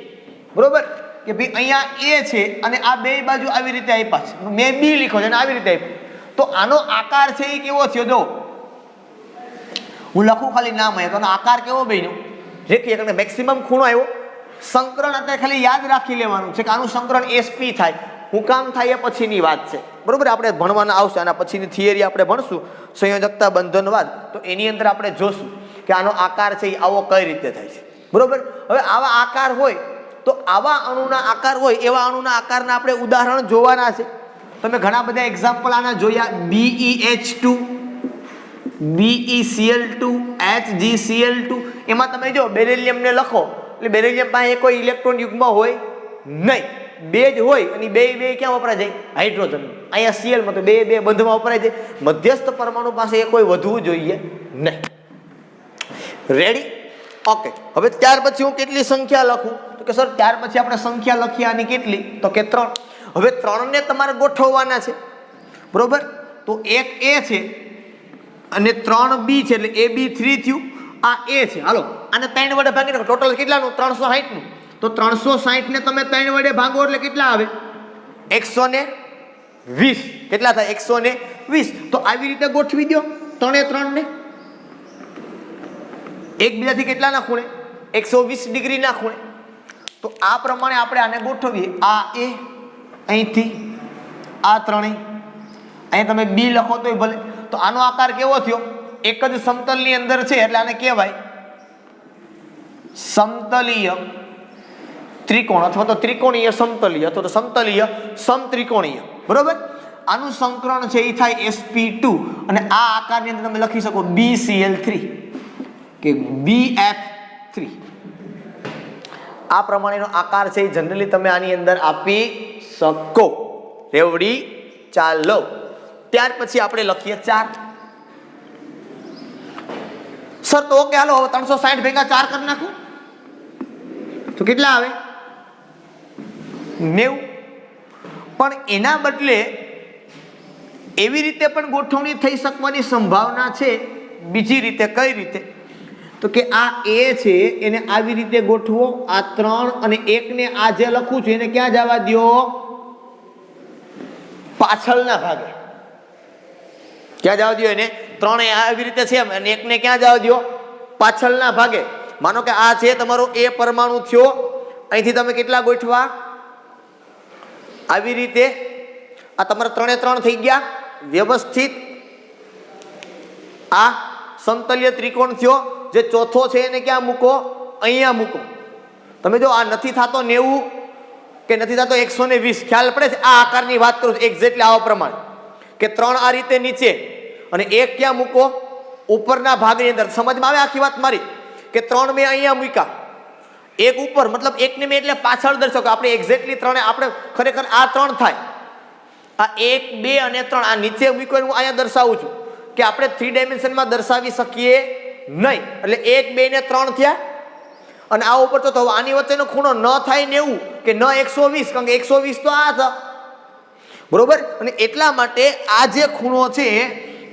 બરોબર? કે ભાઈ અહીંયા એ છે અને આ બે બાજુ આવી રીતે આપ્યા છે. મેં બી લીખો છે અને આવી રીતે આપ્યું. તો આનો આકાર છે એ કેવો થયો? જો હું લખું ખાલી નામ આવ્યો તો આકાર કેવો બન્યો? રેખીય, કારણ કે મેક્સિમમ ખૂણો આવ્યો. સંકરણ અત્યારે ખાલી યાદ રાખી લેવાનું છે કે આનું સંકરણ SP થાય. હું કામ થાય એ પછીની વાત છે, બરોબર? આપણે ભણવાના આવશે આના પછીની થિયરી આપણે ભણશું, સંયોજકતા બંધનવાદ. તો એની અંદર આપણે જોશું કે આનો આકાર છે એ આવો કઈ રીતે થાય છે, બરોબર? હવે આવા આકાર હોય તો આવા અણુના આકાર હોય એવા અણુના આકારના આપણે ઉદાહરણ જોવાના છે. તમે ઘણા બધા એક્ઝામ્પલ આના જોયા. BeH2, BeCl2, HgCl2. એમાં તમે જો બેરિલિયમને લખો એટલે બેરિલિયમ પાસે કોઈ ઇલેક્ટ્રોન યુગ્મ હોય નહીં, બે જ હોય અને બે ક્યાં વપરાય જાય? હાઇડ્રોજન. અહીંયા Cl માં તો બે બંધમાં વપરાય જાય. મધ્યસ્થ પરમાણુ પાસે એ કોઈ વધવું જોઈએ નહીં. રેડી? ઓકે. હવે ત્યાર પછી હું કેટલી સંખ્યા લખું? તો કે સર ત્યાર પછી આપણે સંખ્યા લખીએ આની કેટલી? તો કે 3. હવે 3 ને તમારે ગોઠવવાના છે, બરોબર? તો એક A છે અને 3 B છે એટલે AB3 થયું. આ A છે. હાલો આને 3 વડે ભાગી નાખો. ટોટલ કેટલાનું? 360 નું. તો 360 ને તમે 3 વડે ભાગો એટલે કેટલા આવે? 120. કેટલા થાય? 120. તો આવી રીતે ગોઠવી દો 3 ને એકબીજાથી કેટલાના ખૂણે? 120 ડિગ્રીના ખૂણે. તો આ પ્રમાણે આપણે આને ગોઠવીએ. આ A અહીંથી આ 3, અહીં તમે B લખો તોય ભલે. તો આનો આકાર કેવો થયો? એક જ સમતલની અંદર છે એટલે આને કહેવાય સમતલીય ત્રિકોણ અથવા તો ત્રિકોણીય સમતલીય અથવા તો સમતલીય સમત્રિકોણીય, બરોબર? આનું સંકરણ છે એ થાય sp2 અને આ આકારની અંદર તમે લખી શકો BCl3 કે BF3. આ પ્રમાણેનો આકાર છે એ જનરલી તમે આની અંદર આપી શકો. રેવડી? ચાલો ત્યાર પછી આપણે લખીએ 4. સર તો ઓકે, હાલો હવે 360 ભેગા 4 કરી નાખું તો કેટલા આવે? 90. પણ એના બદલે એવી રીતે પણ ગોઠવણી થઈ શકવાની સંભાવના છે. બીજી રીતે કઈ રીતે? તો કે આ A છે એને આવી રીતે ગોઠવો. આ 3 અને 1 ને આ જે લખું છું એને ક્યાં જવા દો? પાછળના ભાગે. ક્યાં જવા દો એને? 3 આવી રીતે છે અને 1 ને ક્યાં જવા દો? પાછળના ભાગે. માનો કે આ છે તમારો A પરમાણુ થયો. અહીંથી તમે કેટલા ગોઠવા? આવી રીતે. આ તમારા 3 એ 3 થઈ ગયા વ્યવસ્થિત. આ સમતલીય ત્રિકોણ થયો. જે ચોથો છે એને ક્યાં મૂકો? અહીંયા મૂકો. તમે જો આ નથી થતો 90 કે નથી થતો 120, ખ્યાલ પડે છે? આ આકારની વાત કરું છું એક્ઝેક્ટલી આવા પ્રમાણે કે 3 આ રીતે નીચે અને 1 ક્યાં મૂકો? ઉપરના ભાગની અંદર. સમજમાં આવે આખી વાત મારી? કે 3 મેં અહીંયા મૂક્યા, 1 ઉપર, મતલબ 1 ને મેં એટલે પાછળ દર્શાવો કે આપણે એક્ઝેક્ટલી 3 આપણે ખરેખર આ 3 થાય. આ 1, 2 અને 3 આ નીચે મૂક્યો હું અહીંયા દર્શાવું છું કે આપણે 3 ડાયમેન્શનમાં દર્શાવી શકીએ નહીં. એટલે 1, 2 ને 3 થયા અને આ ઉપર તો આની વચ્ચેનો ખૂણો ન થાય 90 કે ન 120, કારણ કે 120 તો આ હતા, બરોબર? અને એટલા માટે આ જે ખૂણો છે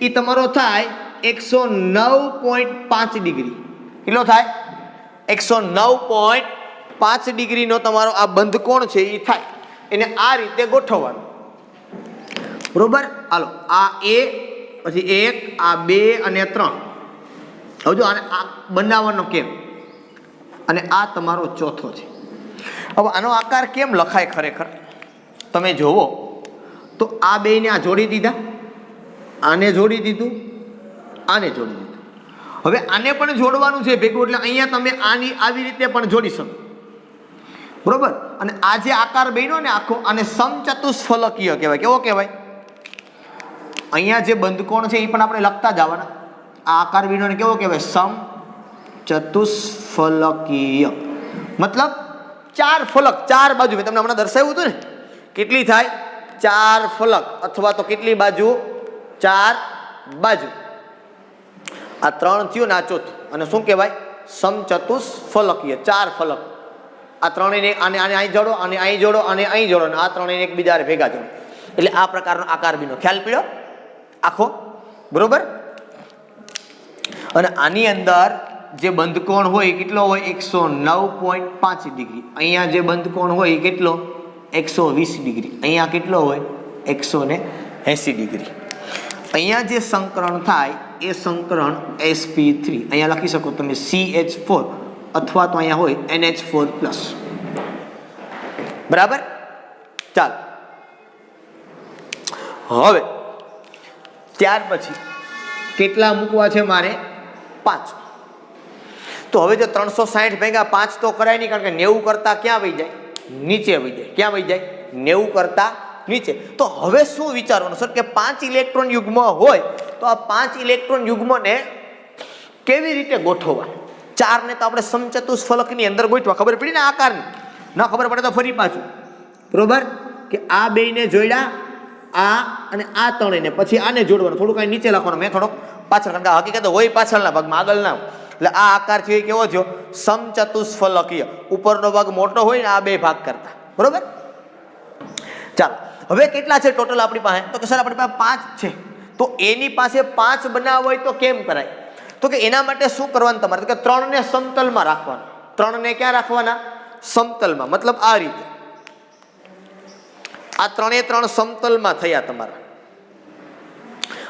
એ તમારો થાય 109.5 ડિગ્રી. કેટલો થાય? 109.5 ડિગ્રીનો તમારો આ બંધ કોણ છે એ થાય. એને આ રીતે ગોઠવવાનું, બરોબર? હાલો આ A, પછી 1, આ 2 અને 3. હવે જો આને આ બનાવવાનો કેમ? અને આ તમારો ચોથો છે. હવે આનો આકાર કેમ લખાય ખરેખર તમે જોવો તો આ બેને આ જોડી દીધા, આને જોડી દીધું, આને જોડી દીધું. હવે આને પણ જોડવાનું છે ભેગું, એટલે અહીંયા તમે આની આવી રીતે પણ જોડી શકો, બરોબર? અને આ જે આકાર બન્યો ને આખો, આને સમચતુષ્ફલકીય કહેવાય. કેવો કહેવાય? અહીંયા જે બંધકોણ છે એ પણ આપણે લખતા જવાના. આ આકાર બન્યો ને કેવો કહેવાય? સમ ચતુષ્ફલકીય મતલબ 4 ફલક 4 બાજુ. મેં તમને હમણાં દર્શાવ્યું હતું ને, કેટલી થાય 4 ફલક અથવા તો કેટલી બાજુ 4 બાજુ. આ 3 થયું ને આ ચોથું, અને શું કહેવાય સમચતુષ્ફલકીય 4 ફલક. આ ત્રણેયને આને આને અહીં જોડો, અને અહીં જોડો, અને અહીં જોડો, અને આ ત્રણેયને એકબીજા ભેગા જોડો, એટલે આ પ્રકારનો આકાર બીનો ખ્યાલ પડ્યો આખો, બરોબર. અને આની અંદર જે બંધકોણ હોય કેટલો હોય 109.5 ડિગ્રી. અહીંયા જે બંધકોણ હોય એ કેટલો 120 ડિગ્રી. અહીંયા કેટલો હોય 180 ડિગ્રી. અહીંયા જે સંકરણ થાય એ સંકરણ sp3 અહીંયા લખી શકો તમે CH4 અથવા તો અહીંયા હોય NH4+. બરાબર. ચાલો હવે ત્યાર પછી કેટલા મૂકવા છે મારે 5. તો હવે જો 360 ભેગા 5 તો કરાય નહીં, કારણ કે 90 કરતા ક્યાં વહી જાય નીચે વહી જાય. ક્યાં વહી જાય 90 કરતા નીચે. તો હવે શું વિચારવાનું સર કે 5 ઇલેક્ટ્રોન યુગ્મ હોય તો આ 5 ઇલેક્ટ્રોન યુગ્મને કેવી રીતે ગોઠવવા. 4 ને તો આપણે સમચતુષ્ફલકની અંદર ગોઠવા, ખબર પડી ને આકારની. ના ખબર પડે તો ફરી પાછું, બરોબર, કે આ બેયને જોડ્યા, આ અને આ ત્રણેયને, પછી આને જોડવાનું. થોડું કાંઈ નીચે લખવાનું, મેં થોડોક પાછળ, કારણ કે હકીકત હોય પાછળના ભાગમાં, આગળના. એટલે આ આકાર થયો કેવો થયો સમચતુષ્ફલકીય. ઉપરનો ભાગ મોટો હોય ને આ બે ભાગ કરતા, બરોબર. ચાલો હવે કેટલા છે ટોટલ આપણી પાસે, તો કે સર આપણી પાસે 5 છે. તો એની પાસે 5 બનાવવા હોય તો કેમ કરાય, તો કે એના માટે શું કરવાનું તમારે, તો કે 3 ને સમતલમાં રાખવાના. 3 ને ક્યાં રાખવાના સમતલમાં, મતલબ આ રીતે. આ 3 સમતલમાં થયા તમારા,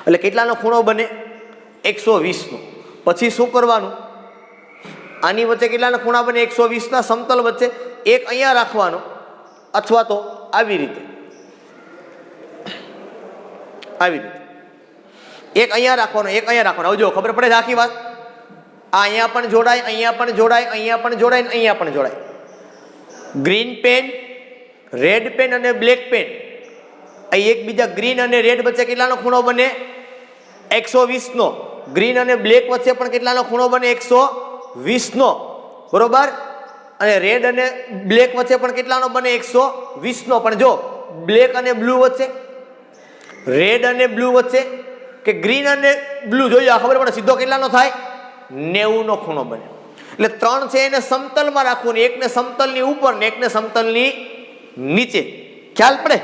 એટલે કેટલાનો ખૂણો બને 120 નો. પછી શું કરવાનું, આની વચ્ચે કેટલાના ખૂણા બને 120 ના સમતલ વચ્ચે એક અહીંયા રાખવાનો, અથવા તો આવી રીતે, આવી રીતે એક અહીંયા રાખવાનો, એક અહીંયા રાખવાનો. હવે જો ખબર પડે છે આખી વાત. આ અહીંયા પણ જોડાય, અહીંયા પણ જોડાય, અહીંયા પણ જોડાય, અહીંયા પણ જોડાય. ગ્રીન પેન, રેડ પેન અને બ્લેક પેન, અહીં એકબીજા ગ્રીન અને રેડ વચ્ચે કેટલાનો ખૂણો બને 120 નો. ગ્રીન અને બ્લેક વચ્ચે પણ કેટલાનો ખૂણો બને 120 નો, બરોબર. અને રેડ અને બ્લેક વચ્ચે પણ કેટલાનો બને 120 નો. પણ જો બ્લેક અને બ્લુ વચ્ચે, રેડ અને બ્લુ વચ્ચે, કે ગ્રીન અને બ્લુ જોઈ લો, ખબર પડે સીધો કેટલાનો થાય 90 નો ખૂણો બને. એટલે 3 છે એને સમતલમાં રાખવું, એકને સમતલની ઉપર ને એકને સમતલની નીચે. ખ્યાલ પડે.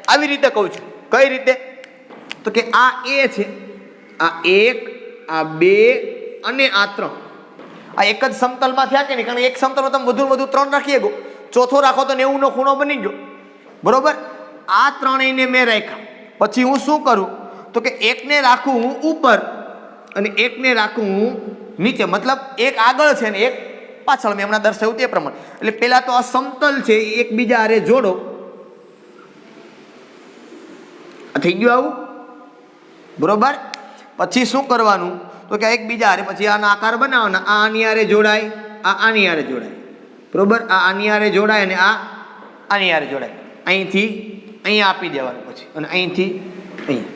આવી રીતે કહું છું. કઈ રીતે, તો કે આ એ છે, આ 1, આ 2 અને આ 3, આ એક જ સમતલમાં થયા કે નહીં, કારણ કે એક સમતલમાં તમે વધુ 3 રાખી શકો, ચોથો રાખો તો 90 નો ખૂણો બની ગયો, બરોબર. આ ત્રણેયને મેં રાખ્યા. પછી હું શું કરું, તો કે એકને રાખું હું ઉપર અને એકને રાખું હું નીચે, મતલબ એક આગળ છે ને એક પાછળ. મેં હમણાં દર્શાવ્યું તે પ્રમાણે. એટલે પહેલા તો આ સમતલ છે એ એકબીજા હારે જોડો. આ થઈ ગયું આવું, બરોબર. પછી શું કરવાનું, તો કે એકબીજા હારે પછી આનો આકાર બનાવવાના. આ આની હારે જોડાય, આ આની હારે જોડાય, બરોબર. આ આની હારે જોડાય અને આ આની હારે જોડાય. અહીંથી અહીંયા આપી દેવાનું, પછી અને અહીંથી અહીંયા,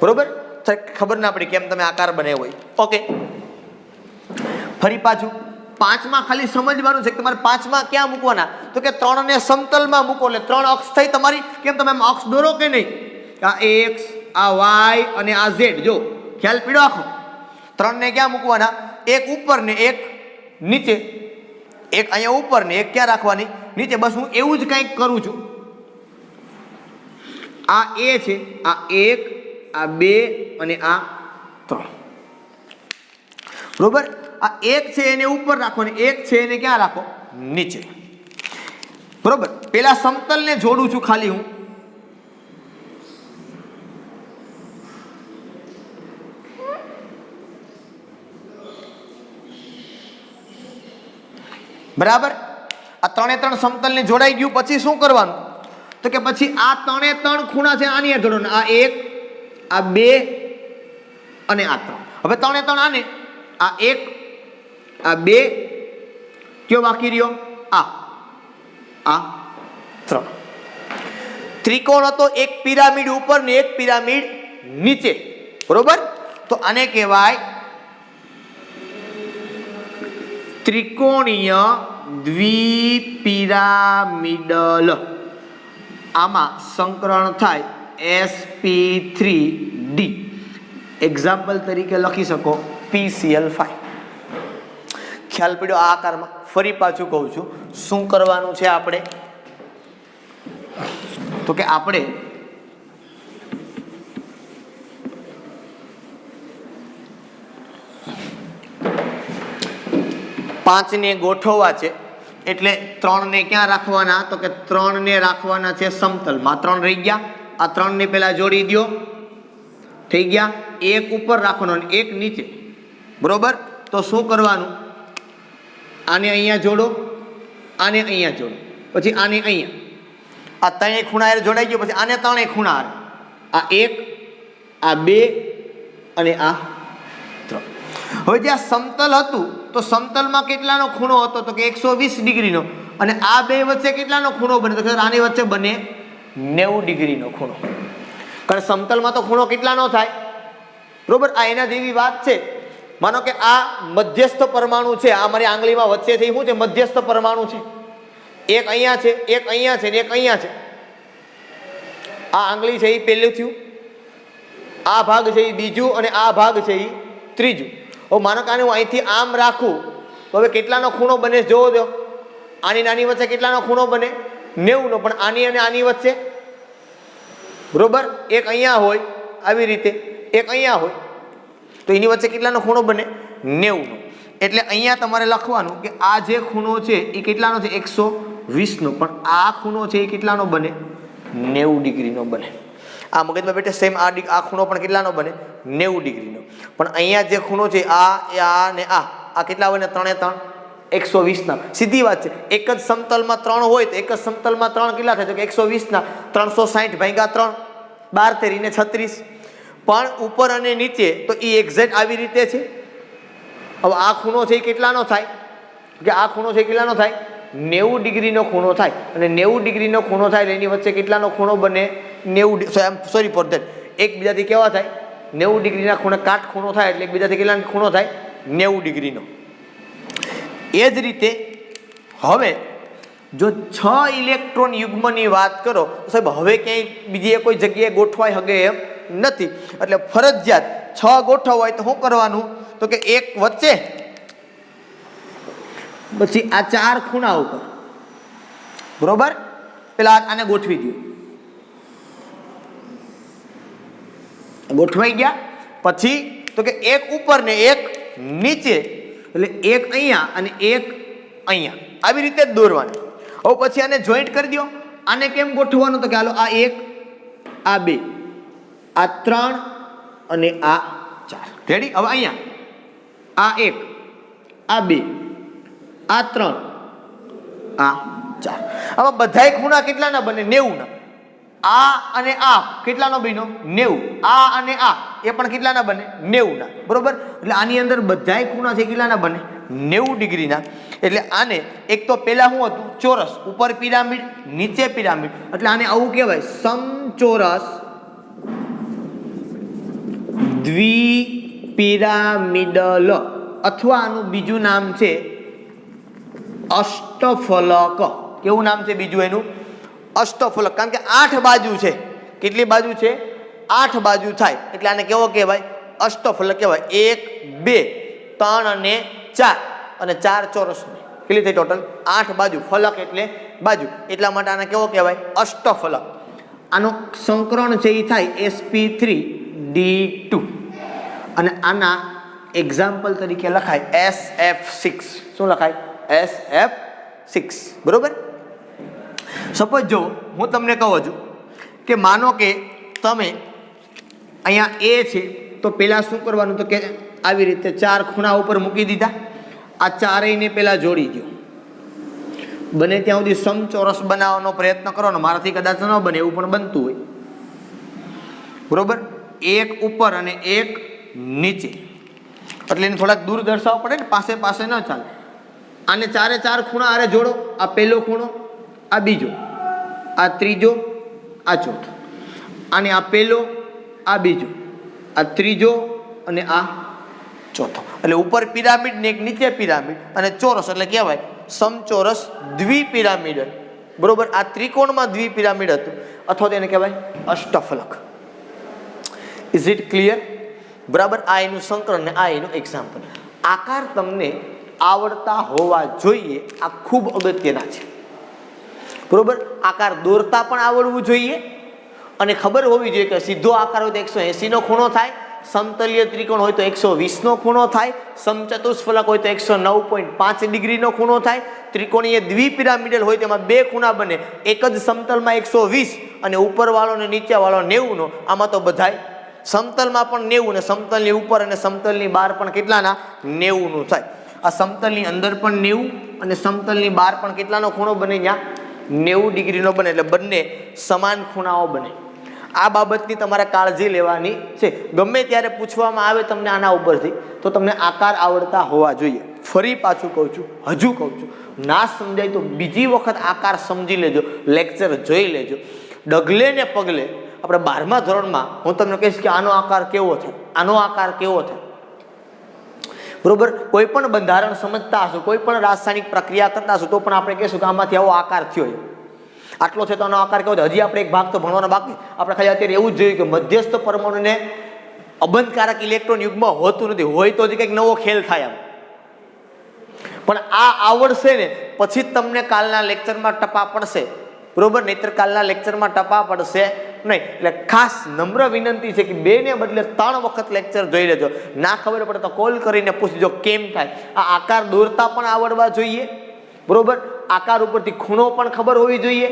બરોબર. ખબર ના પડી કેમ તમે આકાર બનાવ્યો હોય. ઓકે, ફરી પાછું 5માં ખાલી સમજવાનું છે કે તમારે 5માં ક્યાં મૂકવાના, તો કે 3 ને સમતલમાં મૂકો. એટલે 3 અક્ષ થઈ તમારી. કેમ તમે અક્ષ દોરો કે નહીં, આ x, આ y અને આ z. જો ખ્યાલ પીડો આખો. 3 ને ક્યાં મૂકવાના, એક ઉપર ને એક નીચે, એક અહીંયા ઉપર ને એક ક્યાં રાખવાની નીચે. બસ હું એવું જ કંઈક કરું છું. આ એ છે, આ 1, આ 2 અને આ 3, બરોબર. આ 1 છે એને ઉપર રાખો ને 1 છે એને ક્યાં રાખો નીચે, બરોબર. પેલા સમતલને જોડું છું ખાલી હું. બરાબર. આ 3 સમતલને જોડાઈ ગયું. પછી શું કરવાનું, તો કે પછી આ 3 ખૂણા છે આની જોડો. આ 1, આ 2 અને આ 3. હવે 3 આને, આ 1, આ 2, કયો બાકી રહ્યો આ 3. ત્રિકોણ હતો, એક પિરામિડ ઉપર ને એક પિરામિડ નીચે, બરોબર. તો આને કહેવાય ત્રિકોણીય દ્વિપિરામિડલ, આમાં સંકરણ થાય sp3d. એક્ઝામ્પલ તરીકે લખી શકો PCl5. ખ્યાલ પડ્યો આ આકારમાં? ફરી પાછું કહું છું, શું કરવાનું છે આપણે? તો કે આપણે પાંચને ગોઠવવા છે, એટલે 3 ને ક્યાં રાખવાના? તો કે 3 ને રાખવાના છે સમતલમાં. 3 રહી ગયા, આ 3 ને પહેલા જોડી દો, થઈ ગયા. એક ઉપર રાખવાનો અને એક નીચે, બરોબર? તો શું કરવાનું? આને અહીંયા જોડો, આને અહીંયા જોડો, પછી આને અહીંયા. આ 3 ખૂણા જોડાઈ ગયો, પછી આને 3 ખૂણા, આ 1, આ 2 અને આ 3. હવે જ્યાં સમતલ હતું તો સમતલમાં કેટલાનો ખૂણો હતો? તો કે 120 ડિગ્રીનો. અને આ બે વચ્ચે કેટલાનો ખૂણો બને? તો કે આની વચ્ચે બને 90 ડિગ્રીનો ખૂણો. કારણ સમતલમાં તો ખૂણો કેટલાનો થાય? બરોબર, આ એના જેવી વાત છે. માનો કે આ મધ્યસ્થ પરમાણુ છે, આ મારી આંગળીમાં વચ્ચે થઈ શું છે? મધ્યસ્થ પરમાણુ છે. એક અહીંયા છે, એક અહીંયા છે ને એક અહીંયા છે. આ આંગળી છે એ પહેલું થયું, આ ભાગ છે એ બીજું અને આ ભાગ છે એ ત્રીજું. હવે માનો કે આને હું અહીંથી આમ રાખું તો હવે કેટલાનો ખૂણો બને જોવો દો. આની નાની વચ્ચે કેટલાનો ખૂણો બને? 90નો. પણ આની અને આની વચ્ચે, બરોબર, એક અહીંયા હોય આવી રીતે, એક અહીંયા હોય, તો એની વચ્ચે કેટલાનો ખૂણો બને? 90નો. એટલે અહીંયા તમારે લખવાનું કે આ જે ખૂણો છે એ કેટલાનો છે? 120નો. પણ આ ખૂણો છે એ કેટલાનો બને? 90 ડિગ્રીનો બને. આ મગજમાં બેઠે સેમ આ ખૂણો પણ કેટલાનો બને? 90 ડિગ્રીનો. પણ અહીંયા જે ખૂણો છે આ ને આ કેટલા બને? 3 3 120ના. સીધી વાત છે. એક જ સમતલમાં 3 હોય તો એક જ સમતલમાં 3 કેટલા થાય? તો કે 120ના 360 ભાગ્યા 3, 12 તેરીને 36. પણ ઉપર અને નીચે તો એ એક્ઝેક્ટ આવી રીતે છે. હવે આ ખૂણો છે એ કેટલાનો થાય? કે આ ખૂણો છે કેટલાનો થાય? 90 ડિગ્રીનો ખૂણો થાય. અને 90 ડિગ્રીનો ખૂણો થાય એની વચ્ચે કેટલાનો ખૂણો બને? 90, સોરી ફોર ધેટ, એકબીજાથી કેવા થાય? 90 ડિગ્રીના ખૂણે કાટ ખૂણો થાય, એટલે એકબીજાથી કેટલાનો ખૂણો થાય? 90 ડિગ્રીનો. એ જ રીતે હવે જો 6 ઇલેક્ટ્રોન યુગ્મની વાત કરો તો સાહેબ હવે ક્યાંય બીજી કોઈ જગ્યાએ ગોઠવાઈ શકે એમ નથી. એટલે ફરજિયાત 6 ગોઠવવા હોય તો શું કરવાનું? તો કે એક વચ્ચે, પછી આ 4 ખૂણા ઉપર, બરોબર, પેલા આને ગોઠવી દો. ગોઠવાઈ ગયા પછી તો કે એક ઉપર ને એક નીચે, એટલે એક અહીંયા અને એક અહીંયા, આવી રીતે જ દોરવાનું. હવે પછી આને જોઈન્ટ કરી દો. આને કેમ ગોઠવવાનું? તો કે હાલો આ 1, આ 2, આ 3 અને આ 4. રેડી? હવે અહીંયા આ 1, આ 2, આ 3, આ 4. હવે બધાય ખૂણા કેટલાના બને? 90ના. આ અને આ કેટલાનો બન્યો? 90. આ અને આ એ પણ કેટલાના બને? 90ના. બરોબર? એટલે આની અંદર બધાય ખૂણા છે કેટલાના બને? 90 ડિગ્રીના. એટલે આને એક તો પહેલા શું હતું? ચોરસ. ઉપર પિરામિડ, નીચે પિરામિડ, એટલે આને આવું કહેવાય સમચોરસ દ્વિપિરામિડલ, અથવા આનું બીજું નામ છે અષ્ટફલક. કેવું નામ છે બીજું એનું? અષ્ટફલક. કારણ કે 8 બાજુ છે. કેટલી બાજુ છે? 8 બાજુ થાય એટલે આને કેવો કહેવાય? અષ્ટફલક કહેવાય. 1 2 3 અને 4, અને 4 ચોરસ. કેટલી થઈ ટોટલ? 8 બાજુ. ફલક એટલે બાજુ, એટલા માટે આને કેવો કહેવાય? અષ્ટફલક. આનું સંકરણ છે એ થાય sp3d2. અને આના એક્ઝામ્પલ તરીકે લખાય SF6. શું લખાય? SF6. બરોબર? સપોઝ જો હું તમને કહું છું કે માનો કે તમે અહીંયા એ છે તો પહેલાં શું કરવાનું? તો કે આવી રીતે 4 ખૂણા ઉપર મૂકી દીધા. આ ચારેયને પહેલાં જોડી દો. બને ત્યાં સુધી સમચોરસ બનાવવાનો પ્રયત્ન કરવાનો. મારાથી કદાચ ન બને એવું પણ બનતું હોય. બરોબર? એક ઉપર અને એક નીચે, એટલે એને થોડાક દૂર દર્શાવવા પડે ને, પાસે પાસે ન ચાલે. આને 4 ખૂણા આરે જોડો. આ પહેલો ખૂણો, આ બીજો, આ ત્રીજો, આ ચોથો. આને આ પહેલો, આ બીજો, આ ત્રીજો અને આ ચોથો. એટલે ઉપર પિરામિડ ને એક નીચે પિરામિડ અને ચોરસ એટલે કહેવાય સમચોરસ દ્વિપિરામિડ. બરોબર, આ ત્રિકોણમાં દ્વિપિરામિડ હતું અથવા તેને કહેવાય અષ્ટફલક. Is it clear? બરાબર, આ એનું સંકલન ને આ એનું એક્ઝામ્પલ. આકાર તમને આવડતા હોવા જોઈએ, આ ખૂબ અગત્યના છે. બરોબર, આકાર દોરતા પણ આવડવું જોઈએ અને ખબર હોવી જોઈએ કે સીધો આકાર હોય તો 180 નો ખૂણો થાય, સમતલીય ત્રિકોણ હોય તો 120 નો ખૂણો થાય, સમચતુષ્ફલક હોય તો 109.5 ડિગ્રીનો ખૂણો થાય, ત્રિકોણીય દ્વિપિરામિડલ હોય તેમાં બે ખૂણા બને, એક જ સમતલમાં 120 અને ઉપરવાળો અને નીચેવાળો 90 નો. આમાં તો બધાય સમતલમાં પણ 90 ને સમતલની ઉપર અને સમતલની બહાર પણ કેટલાના 90 નું થાય. આ સમતલની અંદર પણ 90 અને સમતલની બહાર પણ કેટલાનો ખૂણો બને? ત્યાં 90 ડિગ્રીનો બને. એટલે બંને સમાન ખૂણાઓ બને. આ બાબતની તમારે કાળજી લેવાની છે. ગમે ત્યારે પૂછવામાં આવે તમને આના ઉપરથી તો તમને આકાર આવડતા હોવા જોઈએ. ફરી પાછું કહું છું, હજુ કહું છું, ના સમજાય તો બીજી વખત આકાર સમજી લેજો, લેક્ચર જોઈ લેજો. ડગલે ને પગલે આપણે 12મા ધોરણમાં હું તમને કહીશ કે આનો આકાર કેવો થાય, આનો આકાર કેવો થાય. બરોબર, કોઈ પણ બંધારણ સમજતા હશો, કોઈ પણ રાસાયણિક પ્રક્રિયા કરતા હશો તો પણ આપણે કહીશું કે આમાંથી આવો આકાર થયો છે, આટલો છે તો આનો આકાર કેવો થાય. હજી આપણે એક ભાગ તો ભણવાનો બાકી. આપણે ખાલી અત્યારે એવું જ જોયું કે મધ્યસ્થ પરમાણુને અબંધકારક ઇલેક્ટ્રોન યુગમાં હોતું નથી, હોય તો હજી કંઈક નવો ખેલ થાય એમ. પણ આ આવડશે ને પછી જ તમને કાલના લેક્ચરમાં ટપા પડશે. બરોબર, નહીતર કાલના લેક્ચરમાં ટપા પડશે નહીં. એટલે ખાસ નમ્ર વિનંતી છે કે 2 ને બદલે 3 વખત લેક્ચર જોઈ લેજો. ના ખબર પડે તો કોલ કરીને પૂછજો કેમ થાય. આ આકાર દોરતા પણ આવડવા જોઈએ. બરોબર, આકાર ઉપરથી ખૂણો પણ ખબર હોવી જોઈએ.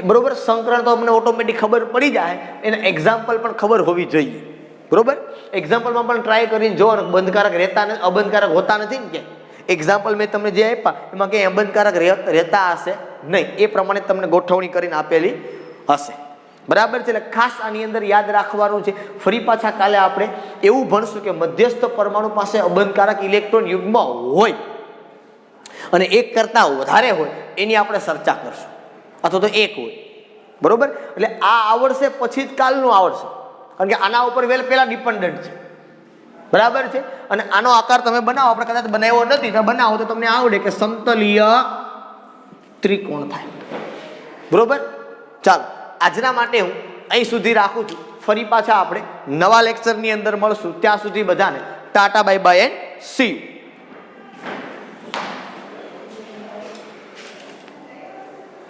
બરોબર, સંકલન તો અમને ઓટોમેટિક ખબર પડી જાય, એના એક્ઝામ્પલ પણ ખબર હોવી જોઈએ. બરોબર, એક્ઝામ્પલમાં પણ ટ્રાય કરીને જો બંધકારક રહેતા નથી, અબંધકારક હોતા નથી ને કે એક્ઝામ્પલ મેં તમને જે આપ્યા એમાં કંઈ અબંધકારક રહેતા હશે નહીં, એ પ્રમાણે તમને ગોઠવણી કરીને આપેલી હશે. બરાબર છે. એટલે ખાસ આની અંદર યાદ રાખવાનું છે. ફરી પાછા કાલે આપણે એવું ભણશું કે મધ્યસ્થ પરમાણુ પાસે અબંધકારક ઇલેક્ટ્રોન યુગ્મ હોય અને એક કરતા વધારે હોય એની આપણે ચર્ચા કરશું, અથવા તો એક હોય. બરોબર, એટલે આ આવડશે પછી જ કાલનું આવડશે, કારણ કે આના ઉપર પહેલા ડિપેન્ડન્ટ છે. બરાબર છે. અને આનો આકાર તમે બનાવો, આપણે કદાચ બનાવ્યો નથી તો બનાવો તો તમને આવડે કે સમતલીય ત્રિકોણ થાય. બરોબર, ચાલો આજના માટે હું અહીં સુધી રાખું છું. ફરી પાછા આપણે નવા લેક્ચરની અંદર મળશું. ત્યાં સુધી બધાને Tata bye bye and C you.